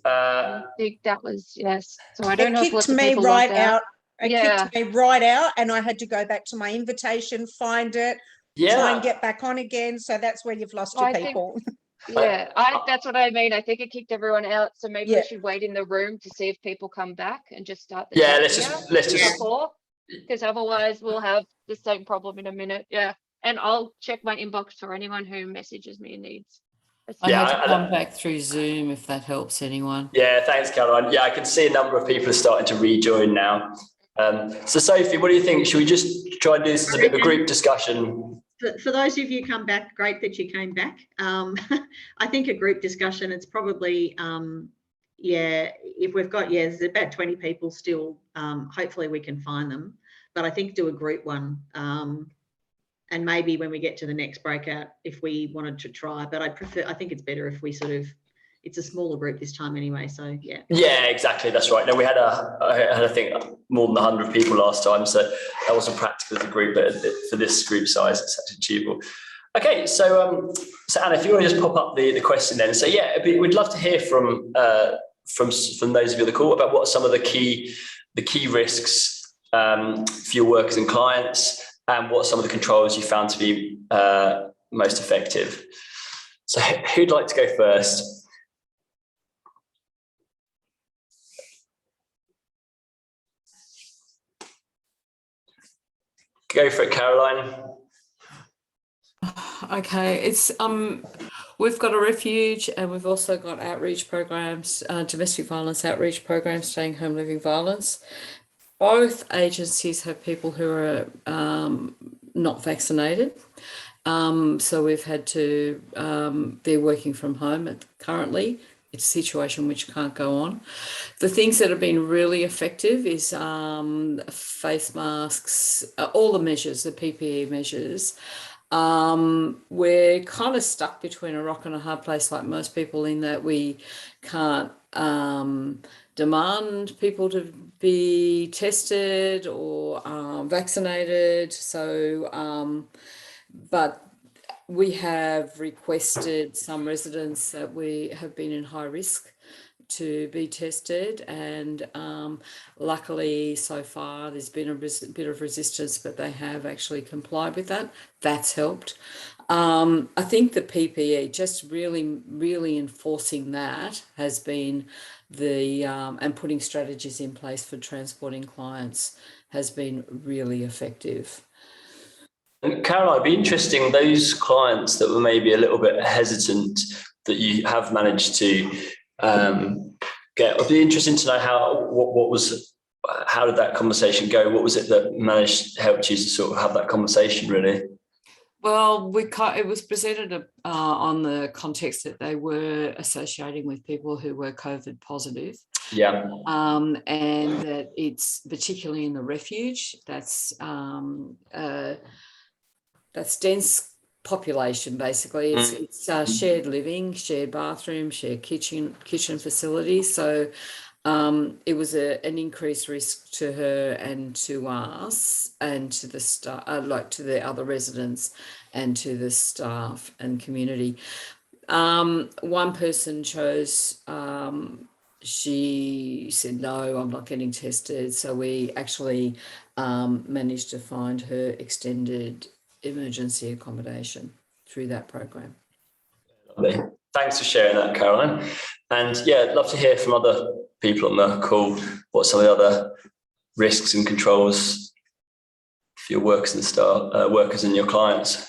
I think that was, yes. So I don't know if lots It of kicked me people right logged out. Yeah. Kicked me right out, and I had to go back to my invitation, find it, try and get back on again. So that's where you've lost your people. Yeah, that's what I mean. I think it kicked everyone out. So maybe we should wait in the room to see if people come back and just start the chat let's just before, because otherwise we'll have the same problem in a minute. Yeah. And I'll check my inbox for anyone who messages me and needs. I had to come back through Zoom if that helps anyone. Yeah, thanks, Caroline. Yeah, I can see a number of people are starting to rejoin now. So Sophie, what do you think? Should we just try and do this as a bit of a group discussion? For those of you come back, great that you came back. I think a group discussion, it's probably, if we've got, there's about 20 people still, hopefully we can find them. But I think do a group one. And maybe when we get to the next breakout, if we wanted to try, but I think it's better if we it's a smaller group this time anyway. So yeah. Yeah, exactly. That's right. No, we had I think more than 100 people last time, so that wasn't practical as a group, but for this group size, it's actually achievable. Okay, so Anna, if you want to just pop up the question then. So yeah, we'd love to hear from those of you on the call about what are some of the key risks for your workers and clients, and what are some of the controls you found to be most effective. So who'd like to go first? Go for it, Caroline. Okay, it's we've got a refuge, and we've also got outreach programs, domestic violence outreach programs, staying home living violence. Both agencies have people who are not vaccinated, so we've had to they're working from home currently. It's a situation which can't go on. The things that have been really effective is face masks, all the measures, the PPE measures. We're kind of stuck between a rock and a hard place, like most people, in that we can't demand people to be tested or vaccinated. So, but we have requested some residents that we have been in high risk to be tested, and luckily so far there's been a bit of resistance, but they have actually complied with that. That's helped. I think the PPE, just really enforcing that has been and putting strategies in place for transporting clients has been really effective. And Caroline, it'd be interesting, those clients that were maybe a little bit hesitant that you have managed to get. It'd be interesting to know how did that conversation go? What was it that helped you to sort of have that conversation, really? Well, it was presented on the context that they were associating with people who were COVID positive. Yeah. And that it's particularly in the refuge, that's dense population, basically. It's shared living, shared bathroom, shared kitchen facilities. So it was an increased risk to her and to us and to the staff, to the other residents and to the staff and community. One person chose, she said, no, I'm not getting tested. So we actually managed to find her extended emergency accommodation through that program. Lovely. Thanks for sharing that, Caroline. And yeah, I'd love to hear from other people on the call what some of the other risks and controls for your workers and your clients.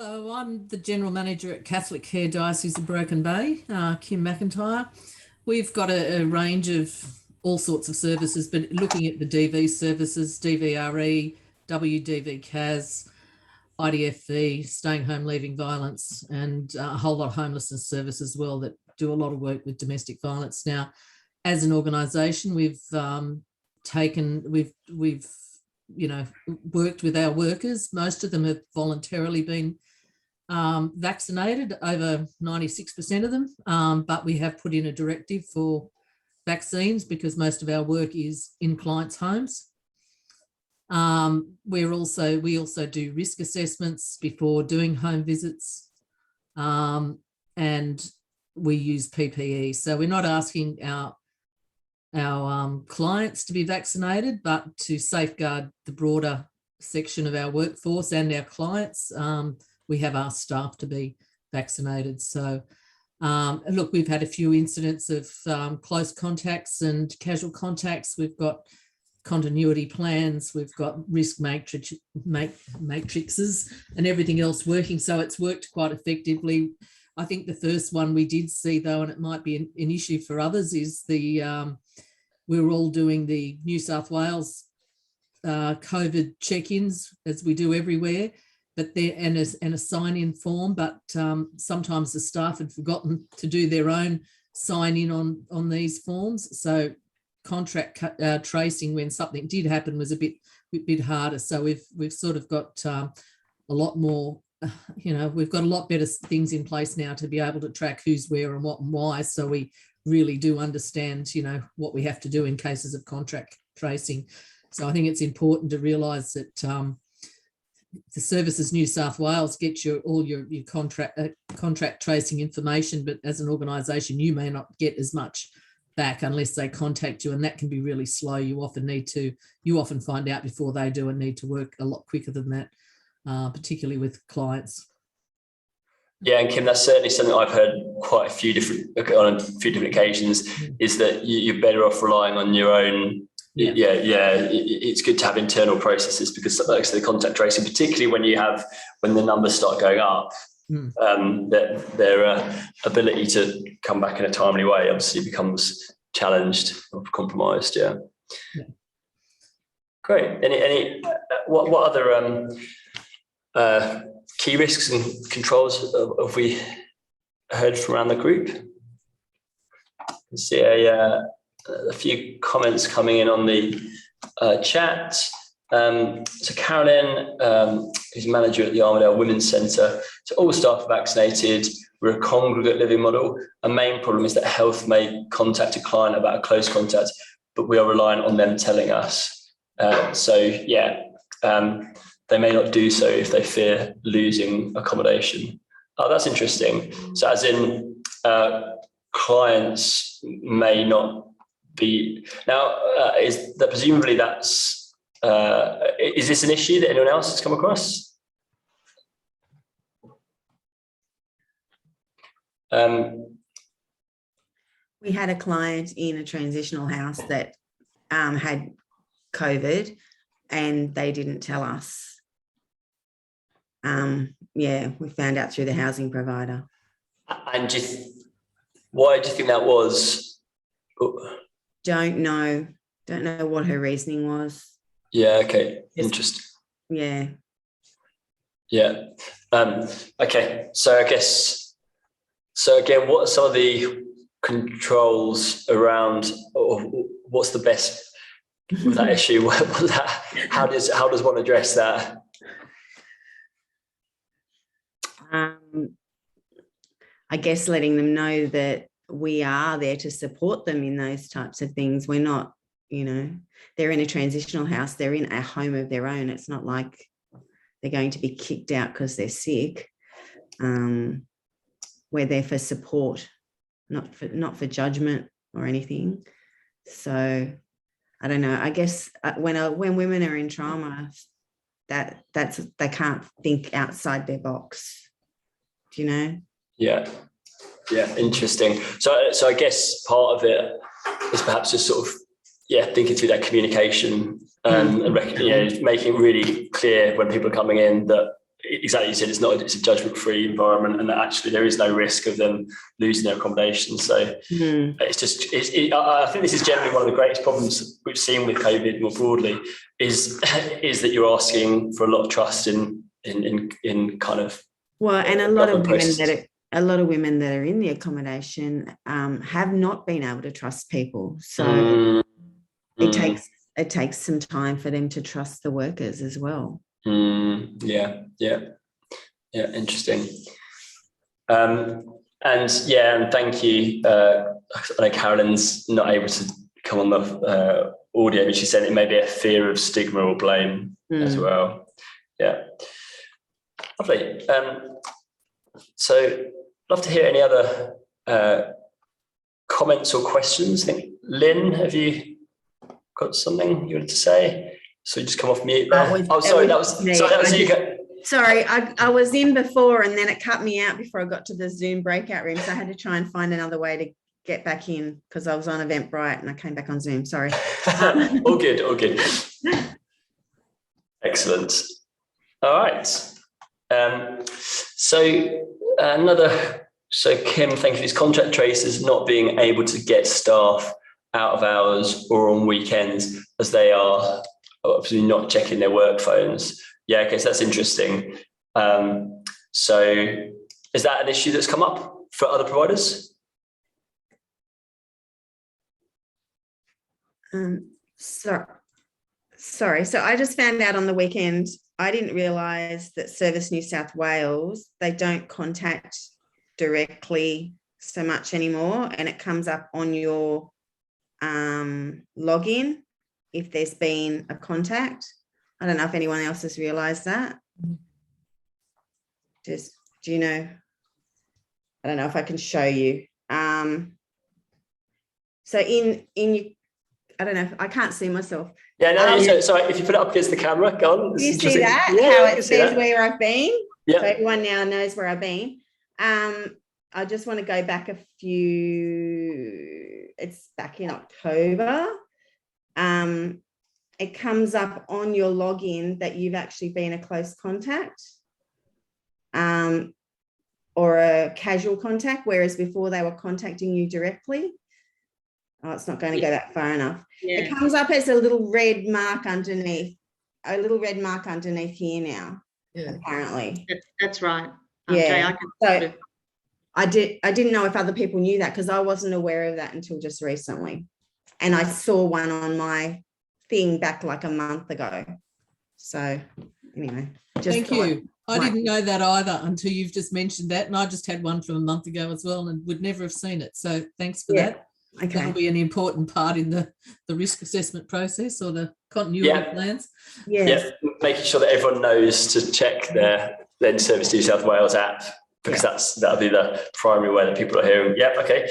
So I'm the General Manager at Catholic Care Diocese of Broken Bay, Kim McIntyre. We've got a range of all sorts of services, but looking at the DV services, DVRE, WDV CAS, IDFV, staying home leaving violence, and a whole lot of homelessness service as well that do a lot of work with domestic violence. Now, as an organisation, we've worked with our workers. Most of them have voluntarily been vaccinated, over 96% of them, but we have put in a directive for vaccines because most of our work is in clients' homes. We also do risk assessments before doing home visits, and we use PPE. So we're not asking our clients to be vaccinated, but to safeguard the broader section of our workforce and our clients, we have asked staff to be vaccinated. So look, we've had a few incidents of close contacts and casual contacts. We've got continuity plans, we've got risk matrices and everything else working. So it's worked quite effectively. I think the first one we did see, though, and it might be an issue for others, is we were all doing the New South Wales COVID check-ins, as we do everywhere, but and a sign-in form, but sometimes the staff had forgotten to do their own sign-in on these forms. So contract tracing when something did happen was a bit harder. So we've sort of got a lot more you know, we've got a lot better things in place now to be able to track who's where and what and why. So we really do understand, you know, what we have to do in cases of contact tracing. So I think it's important to realise that the Services New South Wales gets all your contract tracing information, but as an organisation, you may not get as much back unless they contact you, and that can be really slow. You often find out before they do and need to work a lot quicker than that, particularly with clients. Yeah, and Kim, that's certainly something I've heard on a few different occasions, is that you're better off relying on your own. Yeah, it's good to have internal processes, because like the contact tracing, particularly when the numbers start going up, that their ability to come back in a timely way obviously becomes challenged or compromised. Yeah. Great. Any what other key risks and controls have we heard from around the group? I see a few comments coming in on the chat. So Carolyn, who's manager at the Armidale Women's Centre, so all staff are vaccinated. We're a congregate living model. A main problem is that health may contact a client about a close contact, but we are reliant on them telling us. They may not do so if they fear losing accommodation. Oh, that's interesting. So as in clients may not be, now is that presumably that's, is this an issue that anyone else has come across? We had a client in a transitional house that had COVID, and they didn't tell us. We found out through the housing provider. And why do you think that was? Don't know what her reasoning was. Yeah, okay. Interesting. Yeah. Yeah. Okay. So I guess, again, what are some of the controls around, or what's the best with that issue? How does one address that? I guess letting them know that we are there to support them in those types of things. We're not, they're in a transitional house, they're in a home of their own. It's not like they're going to be kicked out because they're sick. We're there for support, not for judgment or anything. So I don't know. I guess when women are in trauma, that's they can't think outside their box. Do you know? Yeah. Interesting. So I guess part of it is perhaps just sort of thinking through that communication and making it really clear when people are coming in that exactly you said it's a judgment-free environment, and that actually there is no risk of them losing their accommodation. So I think this is generally one of the greatest problems we've seen with COVID more broadly is that you're asking for a lot of trust in kind of and a lot of women that are in the accommodation have not been able to trust people. So it takes some time for them to trust the workers as well. Interesting. And thank you. I know Carolyn's not able to come on the audio, but she said it may be a fear of stigma or blame as well. Yeah. Lovely. So love to hear any other comments or questions. I think, Lynn, have you got something you wanted to say? So you just come off mute there. That was you. Sorry, I was in before and then it cut me out before I got to the Zoom breakout room. So I had to try and find another way to get back in because I was on Eventbrite and I came back on Zoom. Sorry. All good. Excellent. All right. So Kim, thank you. These contract tracers not being able to get staff out of hours or on weekends as they are obviously not checking their work phones. Yeah, okay, so that's interesting. So is that an issue that's come up for other providers? sorry. So I just found out on the weekend, I didn't realise that Service New South Wales, they don't contact directly so much anymore, and it comes up on your login if there's been a contact. I don't know if anyone else has realised that. Just, do you know? I don't know if I can show you. So in you, I don't know, I can't see myself. Yeah, no, so if you put it up against the camera, go on. Do you see that? Yeah, how it says where I've been? Yeah. So everyone now knows where I've been. I just want to go back a few, it's back in October. It comes up on your login that you've actually been a close contact or a casual contact, whereas before they were contacting you directly. Oh, it's not going to go that far enough. Yeah. It comes up as a little red mark underneath, here now, apparently. That's right. Yeah. So I didn't know if other people knew that, because I wasn't aware of that until just recently. And I saw one on my thing back like a month ago. So anyway. Thank you. I didn't know that either until you've just mentioned that. And I just had one from a month ago as well and would never have seen it. So thanks for that. Okay. That'll be an important part in the risk assessment process or the continuity plans. Yeah, making sure that everyone knows to check their Service New South Wales app, because that'll be the primary way that people are hearing. Yeah, okay.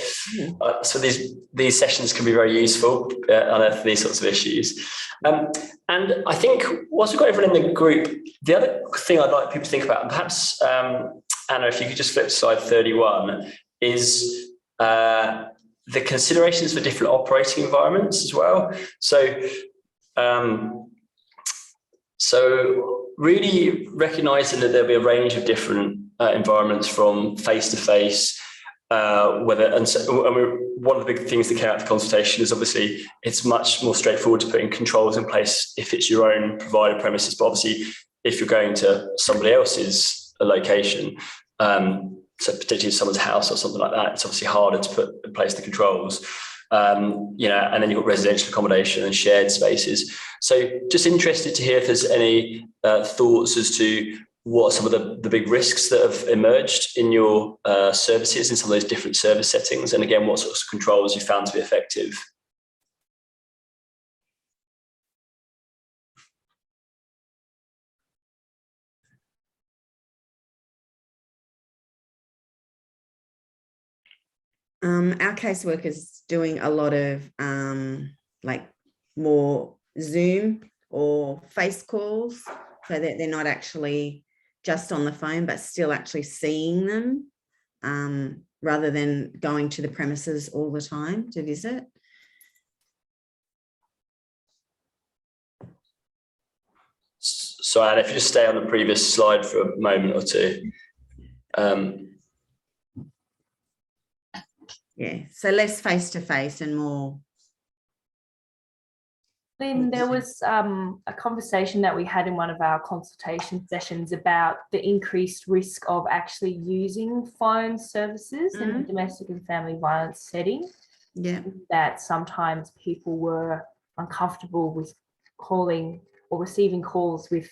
So these sessions can be very useful on these sorts of issues. And I think once we've got everyone in the group, the other thing I'd like people to think about, and perhaps Anna, if you could just flip to slide 31, is the considerations for different operating environments as well. So really recognising that there'll be a range of different environments, from face-to-face, one of the big things that came out of the consultation is obviously it's much more straightforward to put in controls in place if it's your own provided premises, but obviously if you're going to somebody else's location, so particularly someone's house or something like that, it's obviously harder to put in place the controls. And then you've got residential accommodation and shared spaces. So just interested to hear if there's any thoughts as to what are some of the big risks that have emerged in your services in some of those different service settings, and again, what sorts of controls you found to be effective. Our caseworkers doing a lot of like more Zoom or face calls, so that they're not actually just on the phone, but still actually seeing them, rather than going to the premises all the time to visit. So Anne, if you just stay on the previous slide for a moment or two. Yeah, so less face-to-face and more. Lynn, there was a conversation that we had in one of our consultation sessions about the increased risk of actually using phone services in the domestic and family violence setting. Yeah. That sometimes people were uncomfortable with calling or receiving calls with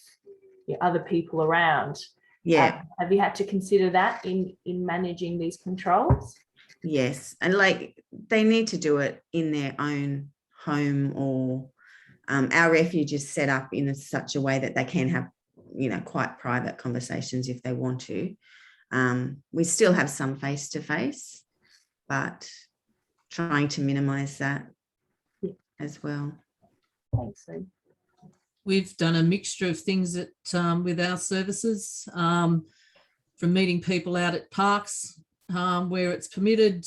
other people around. Yeah. Have you had to consider that in managing these controls? Yes, and like they need to do it in their own home, or our refuge is set up in such a way that they can have, quite private conversations if they want to. We still have some face-to-face, but trying to minimise that as well. Thanks, Lynn. We've done a mixture of things with our services, from meeting people out at parks, where it's permitted,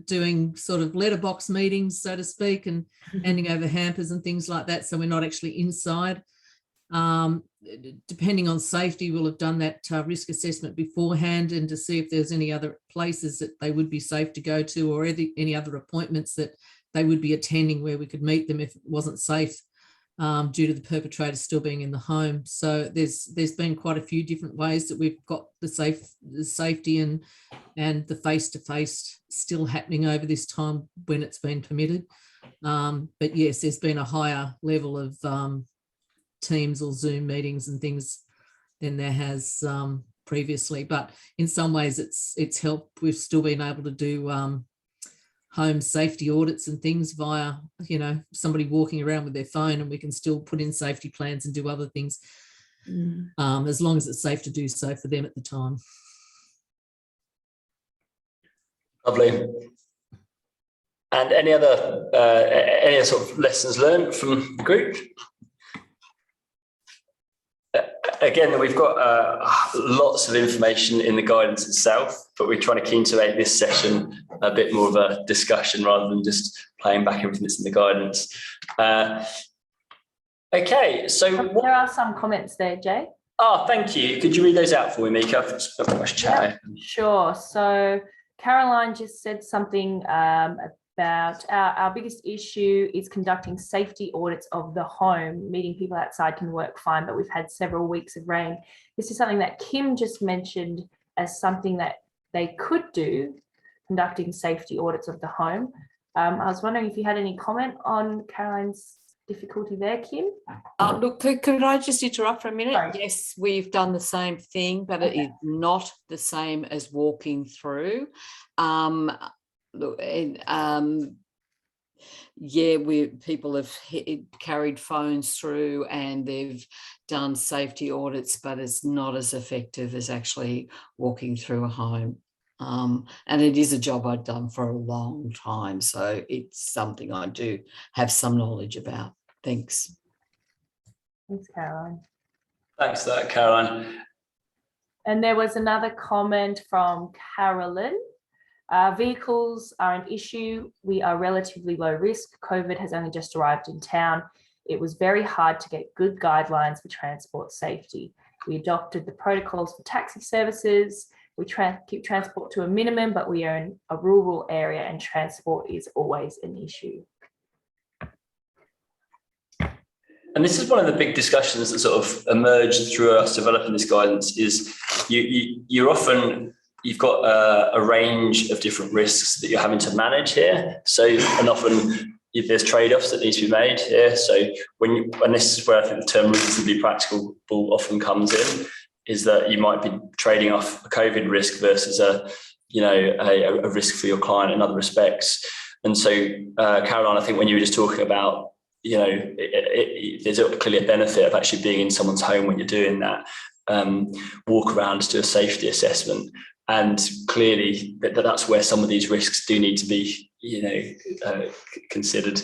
doing sort of letterbox meetings, so to speak, and handing over hampers and things like that, so we're not actually inside. Depending on safety, we'll have done that risk assessment beforehand, and to see if there's any other places that they would be safe to go to, or any other appointments that they would be attending where we could meet them if it wasn't safe, due to the perpetrator still being in the home. So there's been quite a few different ways that we've got the safety and the face-to-face still happening over this time when it's been permitted. But yes, there's been a higher level of Teams or Zoom meetings and things than there has previously. But in some ways it's helped. We've still been able to do home safety audits and things via, somebody walking around with their phone, and we can still put in safety plans and do other things as long as it's safe to do so for them at the time. Lovely. And any other sort of lessons learned from the group? Again, we've got lots of information in the guidance itself, but we're trying to keen to make this session a bit more of a discussion rather than just playing back everything that's in the guidance. Okay, so there are some comments there, Jay. Oh, thank you. Could you read those out for me, Mika? I've just got much chat. Yep, sure. So Caroline just said something about our biggest issue is conducting safety audits of the home. Meeting people outside can work fine, but we've had several weeks of rain. This is something that Kim just mentioned as something that they could do, conducting safety audits of the home. I was wondering if you had any comment on Caroline's difficulty there, Kim? Look, could I just interrupt for a minute? Sorry. Yes, we've done the same thing, but it is not the same as walking through. People have carried phones through and they've done safety audits, but it's not as effective as actually walking through a home. And it is a job I've done for a long time, so it's something I do have some knowledge about. Thanks. Thanks, Caroline. Thanks for that, Caroline. And there was another comment from Carolyn. Vehicles are an issue. We are relatively low risk. COVID has only just arrived in town. It was very hard to get good guidelines for transport safety. We adopted the protocols for taxi services. We keep transport to a minimum, but we are in a rural area and transport is always an issue. And this is one of the big discussions that sort of emerged through us developing this guidance is you've got a range of different risks that you're having to manage here. So, and often there's trade-offs that need to be made here. So when this is where I think the term reasonably practical often comes in, is that you might be trading off a COVID risk versus a risk for your client in other respects. And so, Caroline, I think when you were just talking about, there's clearly a benefit of actually being in someone's home when you're doing that, walk around to do a safety assessment. And clearly that's where some of these risks do need to be, considered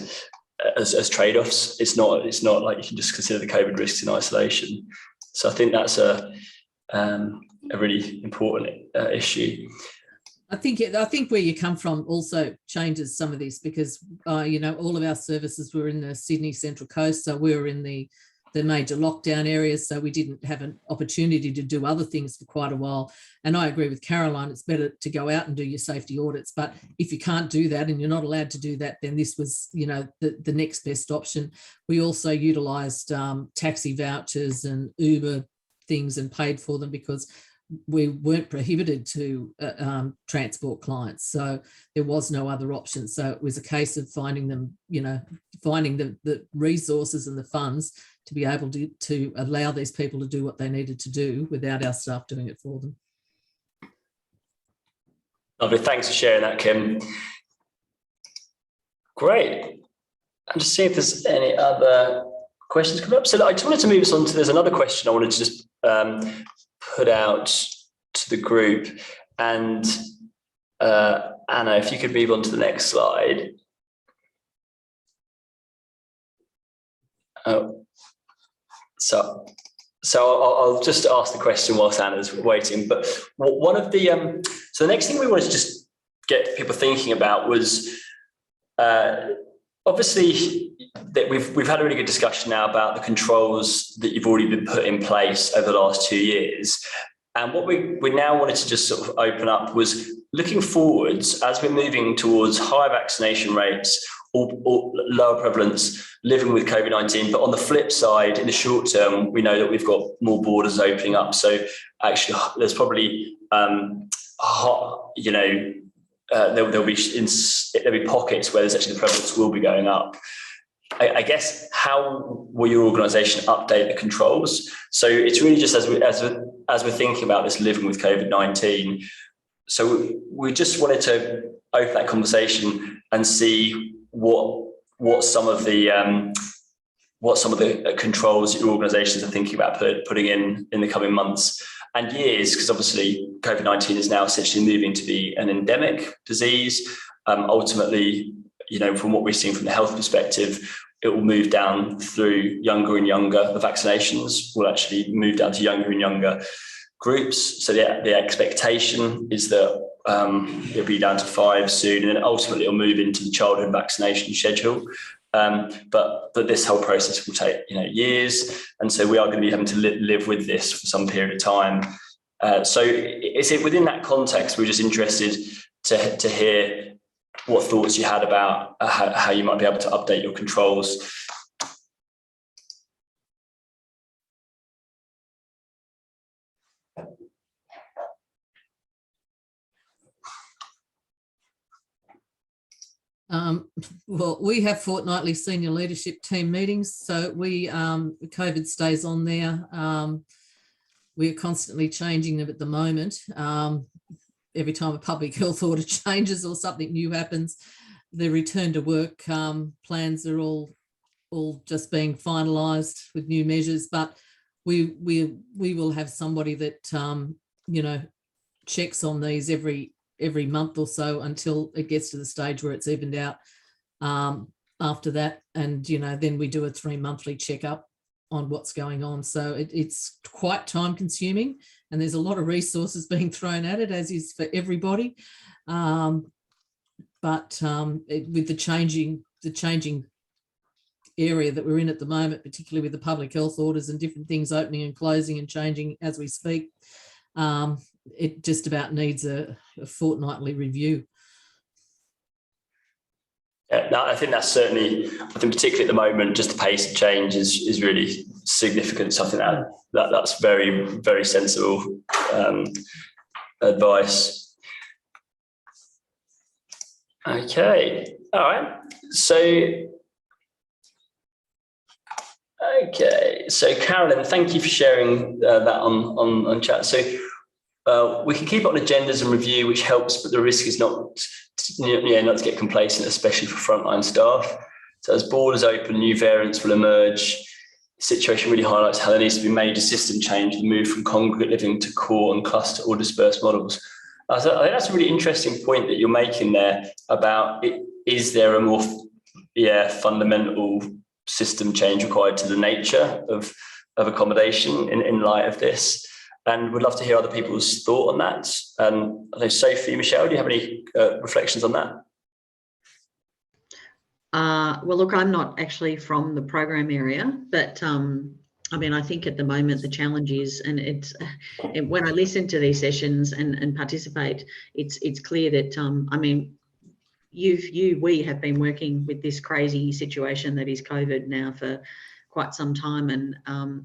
as trade-offs. It's not like you can just consider the COVID risks in isolation. So I think that's a really important issue. I think where you come from also changes some of this because, all of our services were in the Sydney Central Coast, so we were in the major lockdown areas, so we didn't have an opportunity to do other things for quite a while. And I agree with Caroline, it's better to go out and do your safety audits. But if you can't do that and you're not allowed to do that, then this was, the next best option. We also utilised taxi vouchers and Uber things and paid for them because we weren't prohibited to transport clients, so there was no other option. So it was a case of finding them, finding the resources and the funds to be able to allow these people to do what they needed to do without our staff doing it for them. Lovely, thanks for sharing that, Kim. Great. I'm just seeing if there's any other questions coming up. So I just wanted to move us on to, there's another question I wanted to just put out to the group. And Anna, if you could move on to the next slide. So I'll just ask the question whilst Anna's waiting. But one of the so the next thing we wanted to just get people thinking about was obviously that we've had a really good discussion now about the controls that you've already been put in place over the last 2 years. And what we now wanted to just sort of open up was looking forwards as we're moving towards high vaccination rates or lower prevalence, living with COVID-19. But on the flip side, in the short term, we know that we've got more borders opening up. So actually, there's probably there'll be pockets where there's actually the prevalence will be going up. I guess, how will your organisation update the controls? So it's really just as we're thinking about this living with COVID-19. So we just wanted to open that conversation and see what some of the controls your organisations are thinking about putting in the coming months and years, because obviously COVID-19 is now essentially moving to be an endemic disease. Ultimately, from what we've seen from the health perspective, it will move down through younger and younger. The vaccinations will actually move down to younger and younger groups. So the expectation is that it'll be down to 5 soon, and then ultimately it'll move into the childhood vaccination schedule. But this whole process will take years, and so we are going to be having to live with this for some period of time. So is it within that context? We're just interested to hear what thoughts you had about how you might be able to update your controls. Well, we have fortnightly senior leadership team meetings, so COVID stays on there. We're constantly changing them at the moment. Every time a public health order changes or something new happens, the return to work plans are all just being finalised with new measures. But we will have somebody that checks on these every month or so until it gets to the stage where it's evened out. After that, and then we do a 3-monthly checkup on what's going on. So it's quite time consuming, and there's a lot of resources being thrown at it, as is for everybody. But with the changing area that we're in at the moment, particularly with the public health orders and different things opening and closing and changing as we speak, it just about needs a fortnightly review. Yeah, no, I think that's certainly, particularly at the moment, just the pace of change is really significant. So I think that's very, very sensible advice. Okay, all right. So Carolyn, thank you for sharing that on chat. So we can keep it on agendas and review, which helps, but the risk is not to get complacent, especially for frontline staff. So as borders open, new variants will emerge. The situation really highlights how there needs to be major system change and move from congregate living to core and cluster or dispersed models. So I think that's a really interesting point that you're making there about is there a more fundamental system change required to the nature of accommodation in light of this? And would love to hear other people's thought on that. I know, Sophie, Michelle, do you have any reflections on that? Well, look, I'm not actually from the program area, but I think at the moment the challenge is, and when I listen to these sessions and participate, it's clear that we have been working with this crazy situation that is COVID now for quite some time, and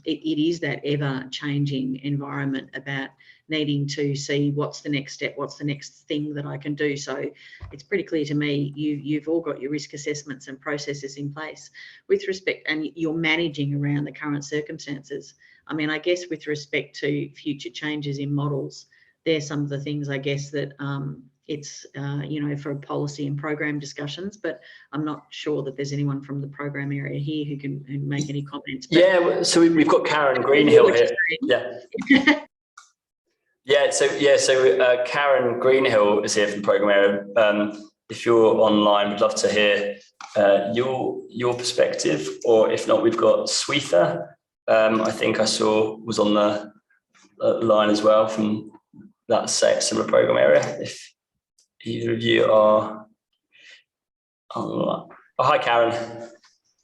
it is that ever-changing environment about needing to see what's the next step, what's the next thing that I can do. So it's pretty clear to me you've all got your risk assessments and processes in place with respect, and you're managing around the current circumstances. I guess with respect to future changes in models, there's some of the things I guess that it's for policy and program discussions, but I'm not sure that there's anyone from the program area here who can make any comments. But so we've got Karen Greenhill here. So Karen Greenhill is here from the program area. If you're online, we'd love to hear your perspective, or if not, we've got Swetha. I think I saw was on the line as well from that similar program area. If either of you are online. Oh, hi, Karen.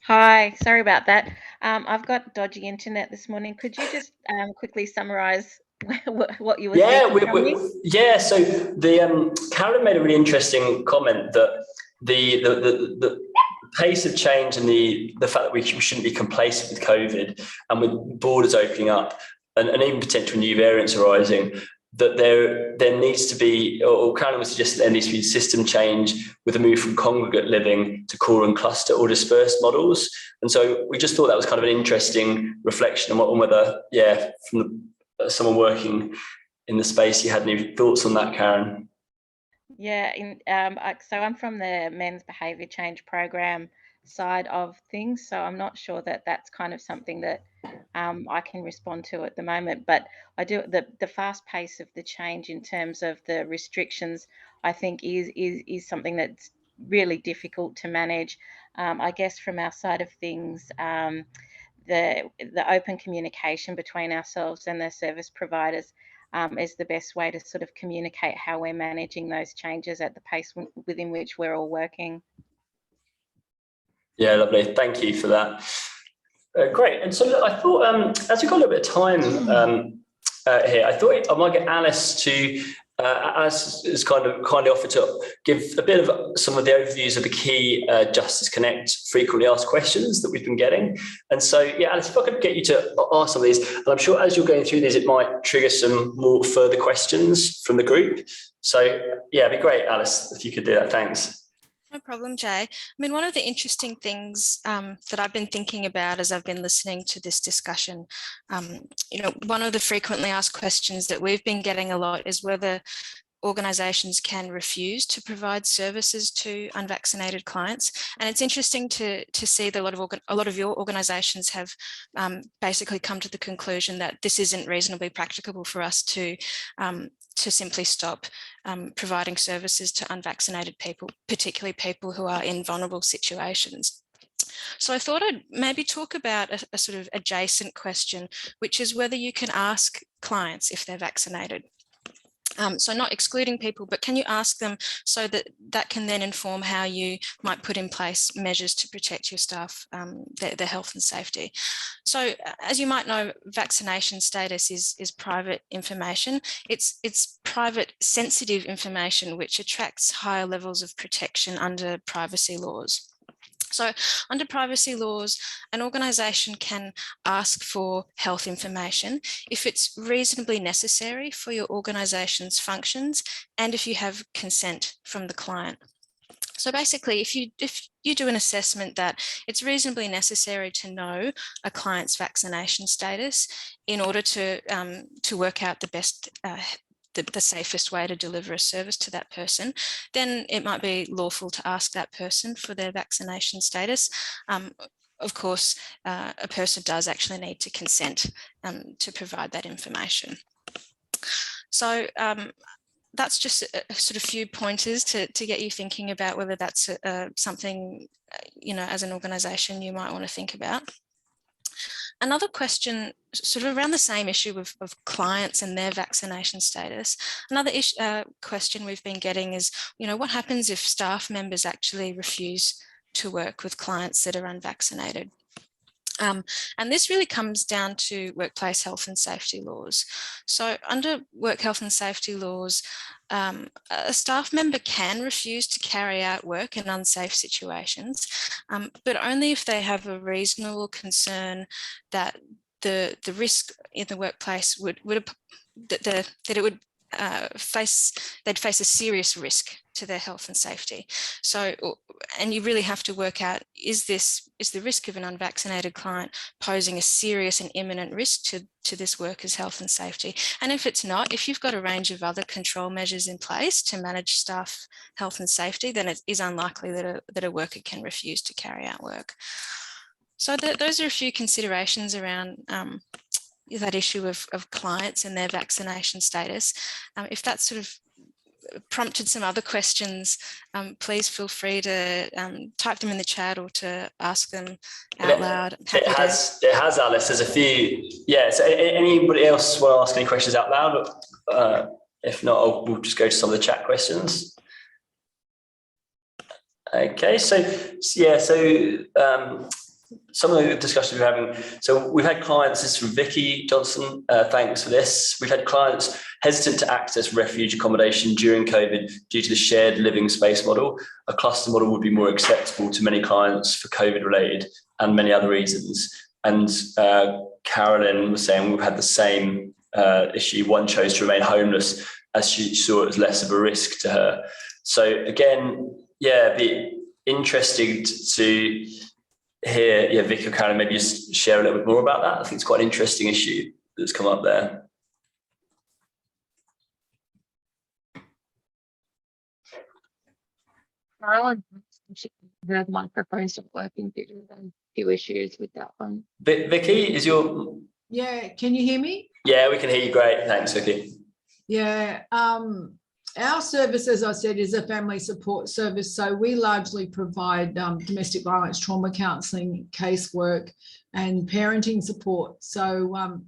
Hi, sorry about that. I've got dodgy internet this morning. Could you just quickly summarise what you were saying? So the Karen made a really interesting comment that the pace of change and the fact that we shouldn't be complacent with COVID and with borders opening up and even potential new variants arising, that there needs to be, or Carolyn was suggesting there needs to be system change with a move from congregate living to core and cluster or dispersed models. And so we just thought that was kind of an interesting reflection on whether, from someone working in the space, you had any thoughts on that, Karen? Yeah, so I'm from the men's behaviour change program side of things, so I'm not sure that that's kind of something that I can respond to at the moment, but I do the fast pace of the change in terms of the restrictions, I think is something that's really difficult to manage. I guess from our side of things, the open communication between ourselves and the service providers is the best way to sort of communicate how we're managing those changes at the pace within which we're all working. Yeah, lovely. Thank you for that. Great. And so I thought, as we've got a little bit of time here, I thought I might get Alice to, Alice has kind of kindly offered to give a bit of some of the overviews of the key Justice Connect frequently asked questions that we've been getting. And so, yeah, Alice, if I could get you to ask some of these, and I'm sure as you're going through these, it might trigger some more further questions from the group. So, yeah, it'd be great, Alice, if you could do that. Thanks. No problem, Jay. I mean, one of the interesting things that I've been thinking about as I've been listening to this discussion, one of the frequently asked questions that we've been getting a lot is whether organisations can refuse to provide services to unvaccinated clients. And it's interesting to see that a lot of your organisations have basically come to the conclusion that this isn't reasonably practicable for us to simply stop providing services to unvaccinated people, particularly people who are in vulnerable situations. So I thought I'd maybe talk about a sort of adjacent question, which is whether you can ask clients if they're vaccinated. So not excluding people, but can you ask them so that can then inform how you might put in place measures to protect your staff, their health and safety. So as you might know, vaccination status is private information. It's private sensitive information, which attracts higher levels of protection under privacy laws. So under privacy laws, an organisation can ask for health information if it's reasonably necessary for your organisation's functions and if you have consent from the client. So basically, if you do an assessment that it's reasonably necessary to know a client's vaccination status in order to work out the best the safest way to deliver a service to that person, then it might be lawful to ask that person for their vaccination status. Of course, a person does actually need to consent to provide that information. So that's just a sort of few pointers to get you thinking about whether that's something, as an organisation you might want to think about. Another question sort of around the same issue of clients and their vaccination status. Another question we've been getting is, what happens if staff members actually refuse to work with clients that are unvaccinated? And this really comes down to workplace health and safety laws. So under work health and safety laws, a staff member can refuse to carry out work in unsafe situations, but only if they have a reasonable concern that the risk in the workplace they'd face a serious risk to their health and safety. So, and you really have to work out, is the risk of an unvaccinated client posing a serious and imminent risk to this worker's health and safety? And if it's not, if you've got a range of other control measures in place to manage staff health and safety, then it is unlikely that a worker can refuse to carry out work. So those are a few considerations around that issue of clients and their vaccination status. If that sort of prompted some other questions, please feel free to type them in the chat or to ask them out loud. It has, Alice. There's a few. Yeah. So anybody else want to ask any questions out loud? If not, we'll just go to some of the chat questions. Okay. So yeah. So some of the discussions we're having. So we've had clients, this is from Vicky Johnson, thanks for this. We've had clients hesitant to access refuge accommodation during COVID due to the shared living space model. A cluster model would be more acceptable to many clients for COVID related and many other reasons. And Carolyn was saying we've had the same issue. One chose to remain homeless as she saw it as less of a risk to her. So again, yeah, be interesting to hear, yeah, Vicky or Karen, maybe just share a little bit more about that. I think it's quite an interesting issue that's come up there. The microphone's not working. There's a few issues with that one. Vicky, is your... Yeah, can you hear me? Yeah, we can hear you great. Thanks, Vicky. Yeah, our service, as I said, is a family support service. So we largely provide domestic violence, trauma counselling, casework and parenting support. So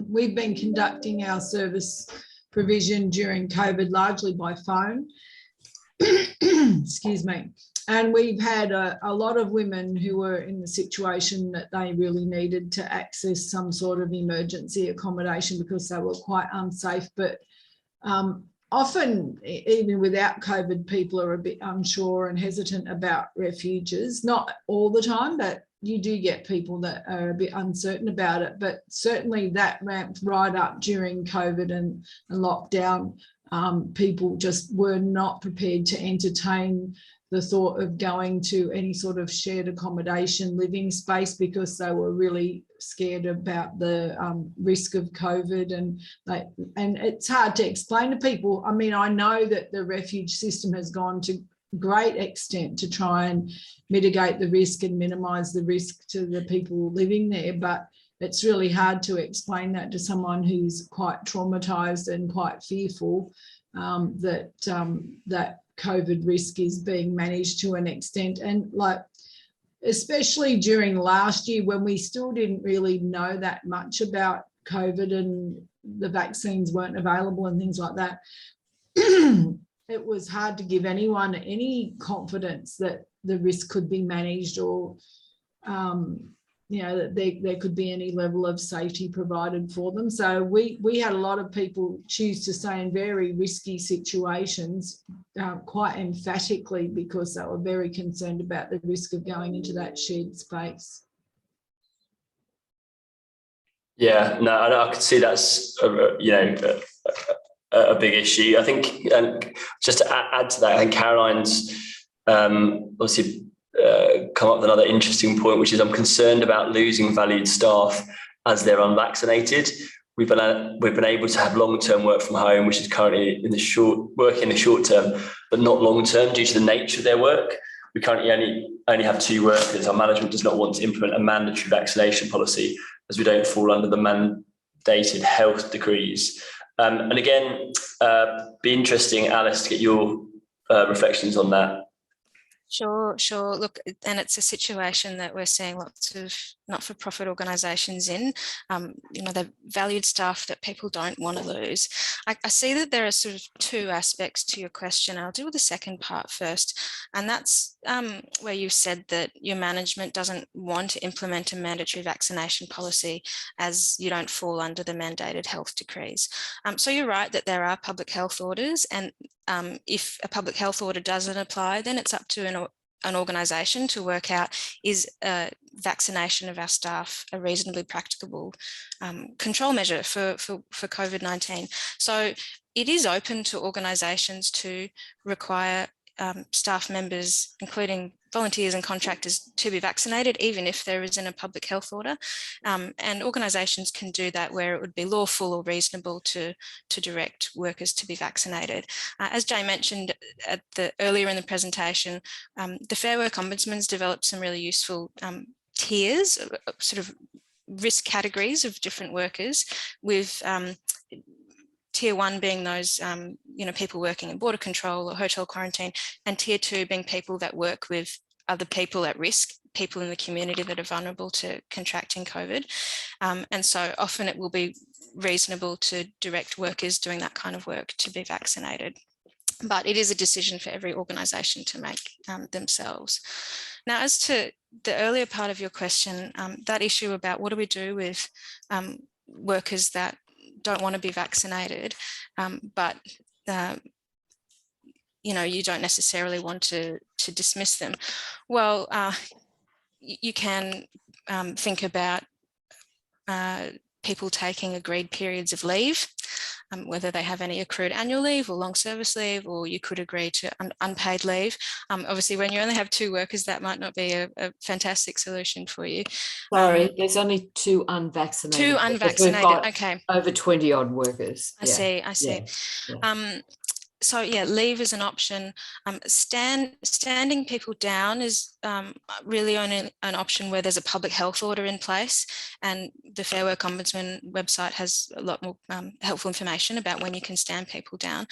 we've been conducting our service provision during COVID largely by phone. Excuse me. And we've had a lot of women who were in the situation that they really needed to access some sort of emergency accommodation because they were quite unsafe. But often, even without COVID, people are a bit unsure and hesitant about refuges. Not all the time, but you do get people that are a bit uncertain about it. But certainly that ramped right up during COVID and lockdown. People just were not prepared to entertain the thought of going to any sort of shared accommodation living space because they were really scared about the risk of COVID, and it's hard to explain to people. I mean, I know that the refuge system has gone to great extent to try and mitigate the risk and minimise the risk to the people living there, but it's really hard to explain that to someone who's quite traumatised and quite fearful that COVID risk is being managed to an extent. And like, especially during last year when we still didn't really know that much about COVID and the vaccines weren't available and things like that, it was hard to give anyone any confidence that the risk could be managed or you know, that there could be any level of safety provided for them. So we had a lot of people choose to stay in very risky situations quite emphatically because they were very concerned about the risk of going into that shared space. Yeah, no, I could see that's a big issue. I think, and just to add to that, I think Caroline's obviously come up with another interesting point, which is I'm concerned about losing valued staff as they're unvaccinated. We've been able to have long-term work from home, which is currently in the short term, but not long-term due to the nature of their work. We currently only have 2 workers. Our management does not want to implement a mandatory vaccination policy as we don't fall under the mandated health decrees. And again, be interesting, Alice, to get your reflections on that. Sure. Look, and it's a situation that we're seeing lots of not-for-profit organisations in. They're valued staff that people don't want to lose. I see that there are sort of 2 aspects to your question. I'll deal with the second part first. And that's where you said that your management doesn't want to implement a mandatory vaccination policy as you don't fall under the mandated health decrees. So you're right that there are public health orders, and if a public health order doesn't apply, then it's up to an organisation to work out, is vaccination of our staff a reasonably practicable control measure for COVID-19. So it is open to organisations to require staff members, including volunteers and contractors, to be vaccinated, even if there isn't a public health order. And organisations can do that where it would be lawful or reasonable to direct workers to be vaccinated. As Jay mentioned earlier in the presentation, the Fair Work Ombudsman's developed some really useful tiers, sort of risk categories of different workers, with Tier 1 being those, people working in border control or hotel quarantine, and Tier 2 being people that work with other people at risk, people in the community that are vulnerable to contracting COVID. And so often it will be reasonable to direct workers doing that kind of work to be vaccinated. But it is a decision for every organisation to make themselves. Now, as to the earlier part of your question, that issue about what do we do with workers that don't want to be vaccinated, but you don't necessarily want to dismiss them. Well, you can think about people taking agreed periods of leave, whether they have any accrued annual leave or long service leave, or you could agree to unpaid leave. Obviously, when you only have 2 workers, that might not be a fantastic solution for you. Sorry, there's only 2 unvaccinated. 2 unvaccinated, okay. Over 20 odd workers. I see. Yeah. So yeah, leave is an option. Standing people down is really only an option where there's a public health order in place, and the Fair Work Ombudsman website has a lot more helpful information about when you can stand people down.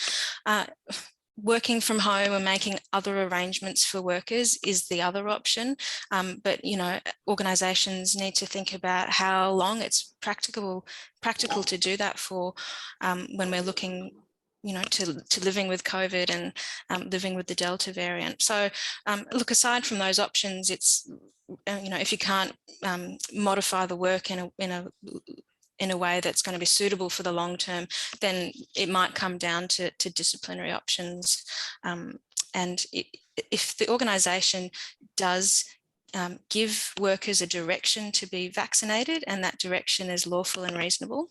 Working from home and making other arrangements for workers is the other option. But, you know, organisations need to think about how long it's practical to do that for when we're looking, you know, to living with COVID and living with the Delta variant. So look, aside from those options, it's, you know, if you can't modify the work in a way that's going to be suitable for the long term, then it might come down to disciplinary options. And if the organisation does give workers a direction to be vaccinated, and that direction is lawful and reasonable,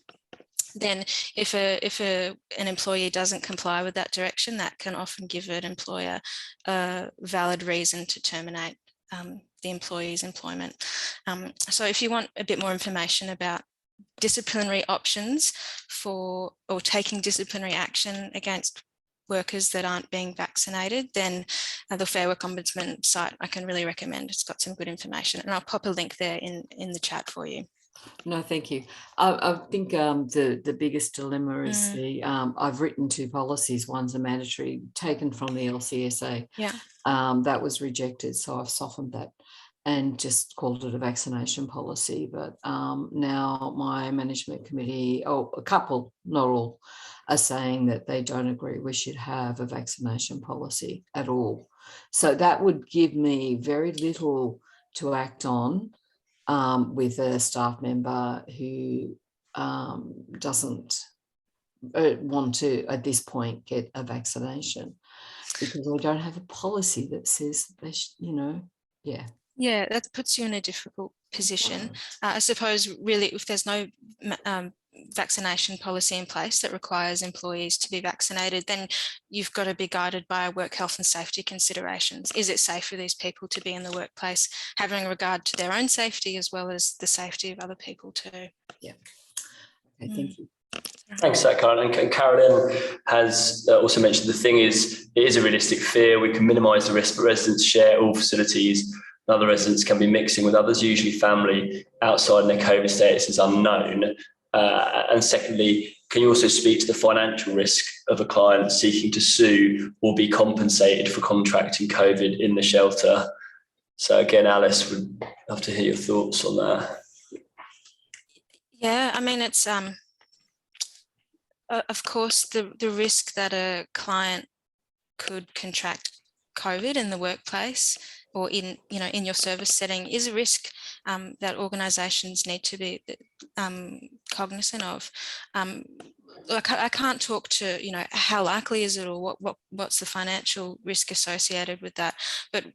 then if an employee doesn't comply with that direction, that can often give an employer a valid reason to terminate the employee's employment. So if you want a bit more information about disciplinary options for, or taking disciplinary action against workers that aren't being vaccinated, then the Fair Work Ombudsman site I can really recommend. It's got some good information, and I'll pop a link there in the chat for you. No, thank you. I think the biggest dilemma is I've written 2 policies. One's a mandatory, taken from the LCSA. Yeah. That was rejected, so I've softened that and just called it a vaccination policy. But now my management committee, a couple, not all, are saying that they don't agree we should have a vaccination policy at all. So that would give me very little to act on with a staff member who doesn't want to, at this point, get a vaccination, because we don't have a policy that says they should, you know, yeah. Yeah, that puts you in a difficult position. I suppose really if there's no vaccination policy in place that requires employees to be vaccinated, then you've got to be guided by work health and safety considerations. Is it safe for these people to be in the workplace, having regard to their own safety as well as the safety of other people too? Yeah. Okay, thank you. Thanks for that, Caroline. And Carolyn has also mentioned the thing is, it is a realistic fear. We can minimise the risk, but residents share all facilities. Other residents can be mixing with others, usually family, outside, and their COVID status is unknown. And secondly, can you also speak to the financial risk of a client seeking to sue or be compensated for contracting COVID in the shelter? So again, Alice, would love to hear your thoughts on that. Yeah, I mean, it's of course the risk that a client could contract COVID in the workplace or in your service setting is a risk that organisations need to be cognizant of. Like I can't talk to how likely is it or what's the financial risk associated with that, but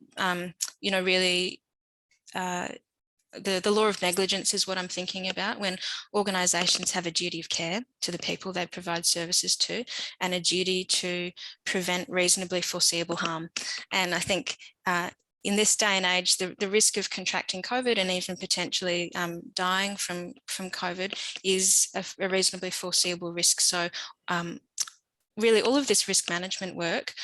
really the law of negligence is what I'm thinking about when organisations have a duty of care to the people they provide services to and a duty to prevent reasonably foreseeable harm. And I think in this day and age, the risk of contracting COVID and even potentially dying from COVID is a reasonably foreseeable risk. So really all of this risk management work,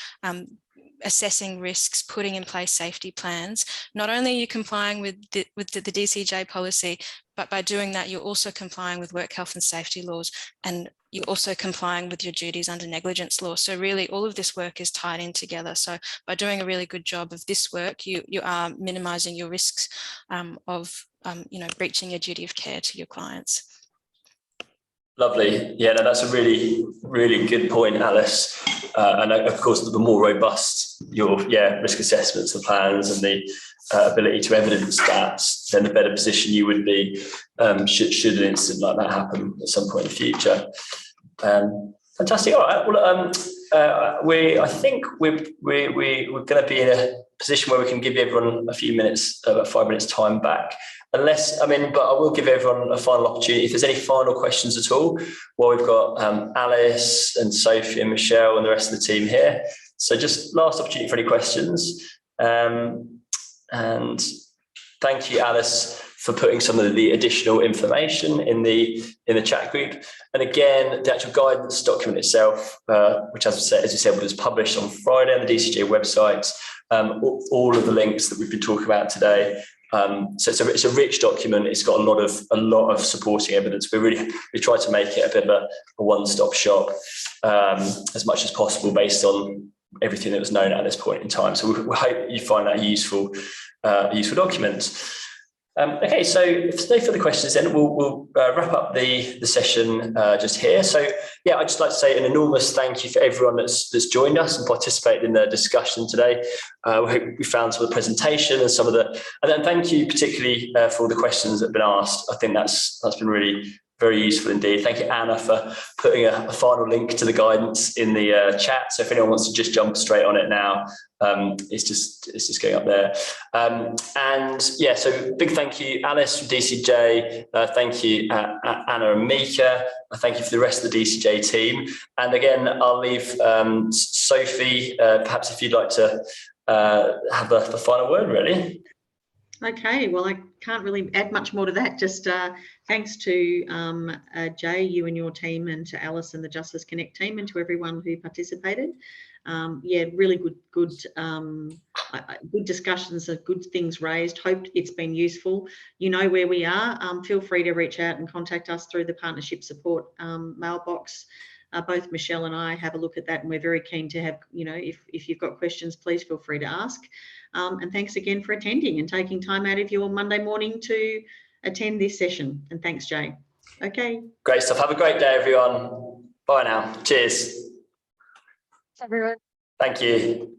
assessing risks, putting in place safety plans, not only are you complying with the DCJ policy, but by doing that, you're also complying with work health and safety laws, and you're also complying with your duties under negligence law. So really all of this work is tied in together. So by doing a really good job of this work, you are minimising your risks of breaching your duty of care to your clients. Lovely. Yeah, no, that's a really, really good point, Alice. And of course, the more robust your risk assessments and plans and the ability to evidence that, then the better position you would be should an incident like that happen at some point in the future. Fantastic. All right. Well, I think we're going to be in a position where we can give everyone a few minutes, about 5 minutes time back. unless, I mean, but I will give everyone a final opportunity. If there's any final questions at all, well, we've got Alice and Sophie and Michelle and the rest of the team here. So just last opportunity for any questions. And thank you, Alice, for putting some of the additional information in the chat group. And again, the actual guidance document itself, which as you said, was published on Friday on the DCJ website. All of the links that we've been talking about today. So it's a rich document. It's got a lot of supporting evidence. We try to make it a bit of a one-stop shop as much as possible based on everything that was known at this point in time. So we hope you find that a useful document. Okay, so if there's no further questions, then we'll wrap up the session just here. So yeah, I'd just like to say an enormous thank you for everyone that's joined us and participated in the discussion today. We hope we found some of the presentation and and then thank you particularly for all the questions that have been asked. I think that's been really very useful indeed. Thank you, Anna, for putting a final link to the guidance in the chat. So if anyone wants to just jump straight on it now, it's just going up there. And yeah, so big thank you, Alice from DCJ. Thank you, Anna and Mika. Thank you for the rest of the DCJ team. And again, I'll leave Sophie, perhaps if you'd like to have the final word, really. Okay, well, I can't really add much more to that. Just thanks to Jay, you and your team, and to Alice and the Justice Connect team, and to everyone who participated. Yeah, really good discussions, good things raised. Hope it's been useful. You know where we are. Feel free to reach out and contact us through the partnership support mailbox. Both Michelle and I have a look at that, and we're very keen to have, if you've got questions, please feel free to ask. And thanks again for attending and taking time out of your Monday morning to attend this session. And thanks, Jay. Okay. Great stuff. Have a great day, everyone. Bye now. Cheers. Everyone. Thank you.